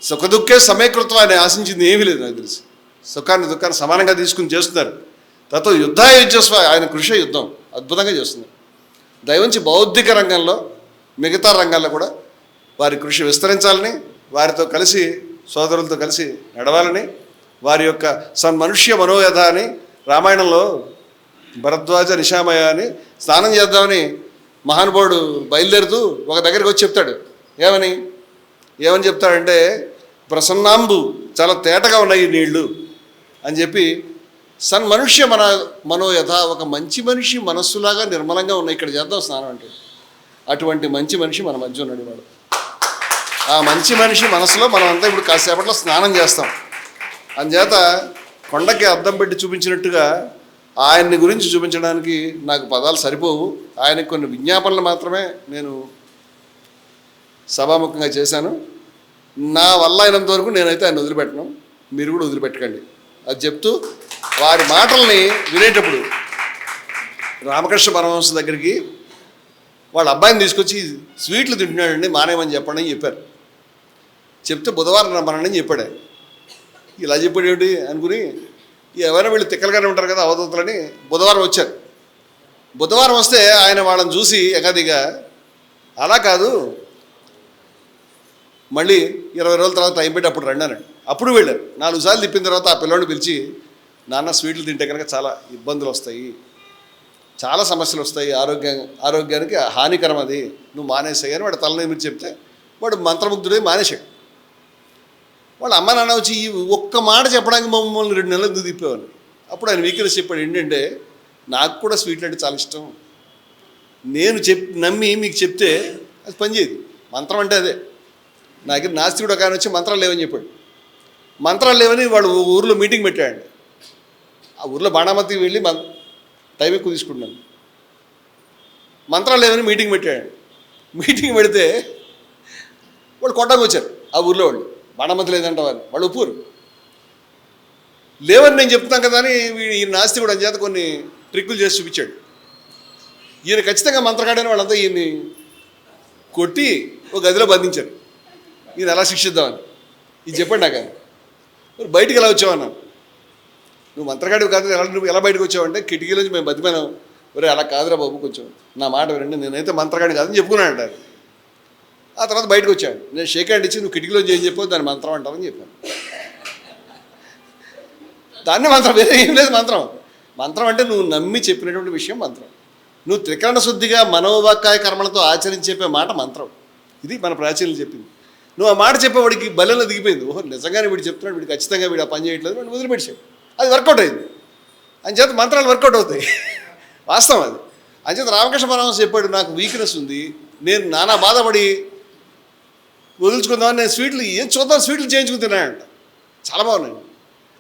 సుఖదుఖే సమయకృతం అని ఆశించింది ఏమీ లేదు. నాకు తెలిసి సుఖాన్ని దుఃఖాన్ని సమానంగా తీసుకుని చేస్తున్నారు. తతో యుద్ధస్వ ఆయన కృషి యుద్ధం అద్భుతంగా చేస్తున్నారు. దయవంచి బౌద్ధిక రంగంలో, మిగతా రంగాల్లో కూడా వారి కృషి విస్తరించాలని, వారితో కలిసి, సోదరులతో కలిసి నడవాలని, వారి యొక్క సన్మనుష్య మనోయథ అని రామాయణంలో భరద్వాజ నిశామయ అని స్నానం చేద్దామని మహానుభావుడు బయలుదేరుతూ ఒక దగ్గరికి వచ్చి చెప్తాడు. ఏమని చెప్తాడంటే, ప్రసన్నాంబు, చాలా తేటగా ఉన్నాయి నీళ్లు అని చెప్పి, సన్మనుష్య మనోయథ, ఒక మంచి మనిషి మనస్సులాగా నిర్మలంగా ఉన్నాయి, ఇక్కడ చేద్దాం స్నానం అంటే. అటువంటి మంచి మనిషి మన మధ్య ఉన్నాడు వాడు. ఆ మంచి మనిషి మనసులో మనం అంతా ఇప్పుడు కాసేపట్లో స్నానం చేస్తాం. అందుచేత కొండకి అద్దం పెట్టి చూపించినట్టుగా ఆయన్ని గురించి చూపించడానికి నాకు పదాలు సరిపోవు. ఆయనకు కొన్ని విజ్ఞాపనలు మాత్రమే నేను సభాముఖంగా చేశాను. నా వల్ల అయినంత వరకు నేనైతే ఆయన వదిలిపెట్టను, మీరు కూడా వదిలిపెట్టకండి. అది చెప్తూ వారి మాటల్ని వినేటప్పుడు రామకృష్ణ పరమహంస దగ్గరికి వాళ్ళ అబ్బాయిని తీసుకొచ్చి స్వీట్లు తింటున్నాడండి, మానేమని చెప్పండి అని చెప్పారు. చెప్తే బుధవారం రమ్మనండి చెప్పాడు. ఆయన ఇలా చెప్పాడు ఏమిటి అనుకుని, ఎవరైనా వీళ్ళు తిక్కలుగానే ఉంటారు కదా అవధూతలని, బుధవారం వచ్చారు. బుధవారం వస్తే ఆయన వాళ్ళని చూసి ఎగదిగా, అలా కాదు, మళ్ళీ 20 రోజుల తర్వాత టైం పెట్టి అప్పుడు రండి అన్నాడు. అప్పుడు వెళ్ళారు. 4 సార్లు తిప్పిన తర్వాత ఆ పిల్లోడిని పిలిచి, నాన్న స్వీట్లు తింటే కనుక చాలా ఇబ్బందులు వస్తాయి, చాలా సమస్యలు వస్తాయి, ఆరోగ్యానికి హానికరం అది, నువ్వు మానేసాయని వాడు తలని మీరు చెప్తే వాడు మంత్రముగ్ధుడై మానేశాడు. వాళ్ళ అమ్మ నాన్న వచ్చి ఈ ఒక్క మాట చెప్పడానికి మమ్మల్ని 2 నెలలు ఎందుకు తిప్పేవాళ్ళు. అప్పుడు ఆయన వీక్నెస్ చెప్పాడు ఏంటంటే, నాకు కూడా స్వీట్లు అంటే చాలా ఇష్టం, నేను నమ్మి మీకు చెప్తే అది పనిచేయదు, మంత్రం అంటే అదే. నా దగ్గర నాస్తికుడు ఒక ఆయన వచ్చి మంత్రాలు లేవని చెప్పాడు. మంత్రాలు లేవని వాడు ఊర్లో మీటింగ్ పెట్టాడు. ఆ ఊర్లో బాణామతికి వెళ్ళి టైం ఎక్కువ తీసుకుంటున్నాను. మంత్రాలు లేవని మీటింగ్ పెట్టాడు. మీటింగ్ పెడితే వాళ్ళు కొట్టడానికి వచ్చారు ఆ ఊర్లో వాళ్ళు, బాణామతి లేదంట వాళ్ళు ఒప్పుకోరు. లేవని నేను చెప్తున్నాను కదా అని ఈ నాస్తికుడు అని చేత కొన్ని ట్రిక్కులు చేసి చూపించాడు. ఈయన ఖచ్చితంగా మంత్రగాడని వాళ్ళంతా ఈయన్ని కొట్టి ఒక గదిలో బంధించారు. ఈయన ఎలా శిక్షిద్దామని ఇది చెప్పండి నాకు. మరి బయటికి ఎలా వచ్చావన్నాను. నువ్వు మంత్రగాడివి కాదు, నువ్వు ఎలా బయటకు వచ్చావంటే కిటికీలోంచి మేము బతిమానాం. ఒరే అలా కాదురా బాబు, కొంచెం నా మాట వినండి, నేనైతే మంత్రగాడిని కాదని చెప్పుకున్నాను అంటారు. ఆ తర్వాత బయటకు వచ్చాను. నేను షేక్ హ్యాండ్ ఇచ్చి నువ్వు కిటికీలోంచి ఏం చెప్పావు దాన్ని మంత్రం అంటావని చెప్పాను. దాన్ని మంత్రం, వేరే ఏం లేదు. మంత్రం అంటే నువ్వు నమ్మి చెప్పినటువంటి విషయం మంత్రం. నువ్వు త్రికరణ శుద్ధిగా మనోవాక్కాయ కర్మలతో ఆచరించి చెప్పే మాట మంత్రం. ఇది మన ప్రాచీనులు చెప్పింది. నువ్వు ఆ మాట చెప్పేవాడికి బల్లెలో దిగిపోయింది. ఓహో నిజంగానే వీడు చెప్తున్నాడు, వీడు ఖచ్చితంగా వీడు ఆ పని చేయట్లేదు, వాడిని వదిలిపెట్టాడు. అది వర్కౌట్ అయింది. అంచేత మంత్రాలు వర్కౌట్ అవుతాయి, వాస్తవం అది. అంచేత రామకృష్ణ పరమహంస చెప్పాడు, నాకు వీక్నెస్ ఉంది, నేను నానా బాధపడి వదులుచుకుందామని నేను స్వీట్లు ఏం చూద్దాం స్వీట్లు చేయించుకుని తిన్నాడంట. చాలా బాగున్నాయి.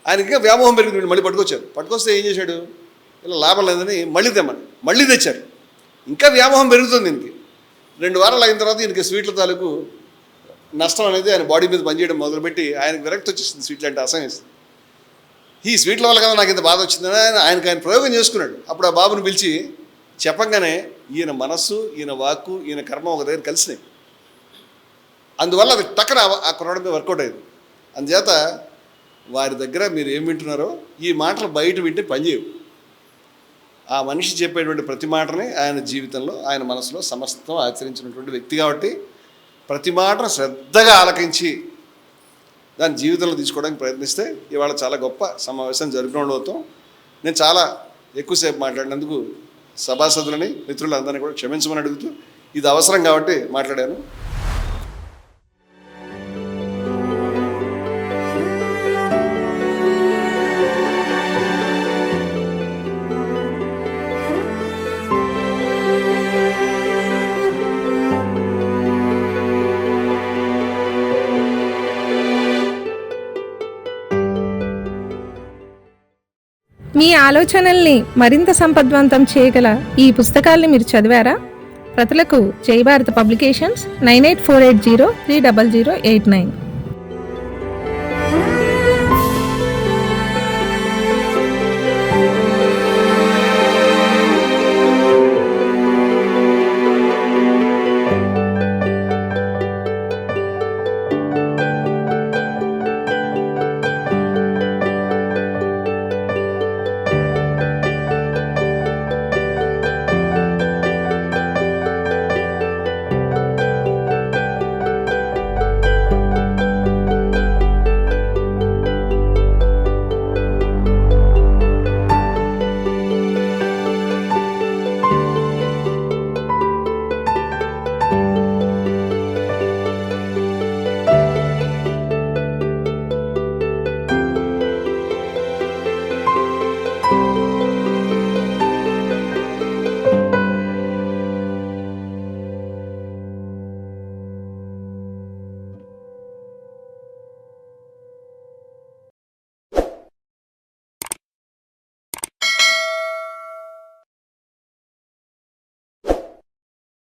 ఆయన ఇంకా వ్యామోహం పెరిగింది. మళ్ళీ పట్టుకొస్తే ఏం చేశాడు, ఇలా లాభం లేదని మళ్ళీ తెచ్చారు. ఇంకా వ్యామోహం పెరుగుతుంది దీనికి. 2 వారాలు అయిన తర్వాత ఈయనకి స్వీట్ల తాలూకు నష్టం అనేది ఆయన బాడీ మీద పనిచేయడం మొదలుపెట్టి ఆయనకు విరక్తి వచ్చేసింది స్వీట్లు అంటే, అసహ్యం వేస్తుంది. ఈ స్వీట్ల వల్ల కదా నాకు ఇంత బాధ వచ్చిందని ఆయన ప్రయోగం చేసుకున్నాడు. అప్పుడు ఆ బాబుని పిలిచి చెప్పంగానే ఈయన మనస్సు, ఈయన వాక్కు, ఈయన కర్మ ఒక దగ్గర కలిసినాయి. అందువల్ల అది టక్కన ఆ కుర్రాడి మీద వర్కౌట్ అయింది. అందుచేత వారి దగ్గర మీరు ఏం వింటున్నారో ఈ మాటలు బయట వింటే పనిచేయవు. ఆ మనిషి చెప్పేటువంటి ప్రతి మాటని ఆయన జీవితంలో, ఆయన మనసులో సమస్తం ఆచరించినటువంటి వ్యక్తి కాబట్టి ప్రతి మాటను శ్రద్ధగా ఆలకించి దాని జీవితంలో తీసుకోవడానికి ప్రయత్నిస్తే ఇవాళ చాలా గొప్ప సమావేశం జరుగుతుండవుతాం. నేను చాలా ఎక్కువసేపు మాట్లాడినందుకు సభాసదులని, మిత్రులందరినీ కూడా క్షమించమని అడుగుతూ, ఇది అవసరం కాబట్టి మాట్లాడాను. మీ ఆలోచనల్ని మరింత సంపద్వంతం చేయగల ఈ పుస్తకాల్ని మీరు చదివారా? ప్రతులకు జై భారత్ పబ్లికేషన్స్, 9848030089.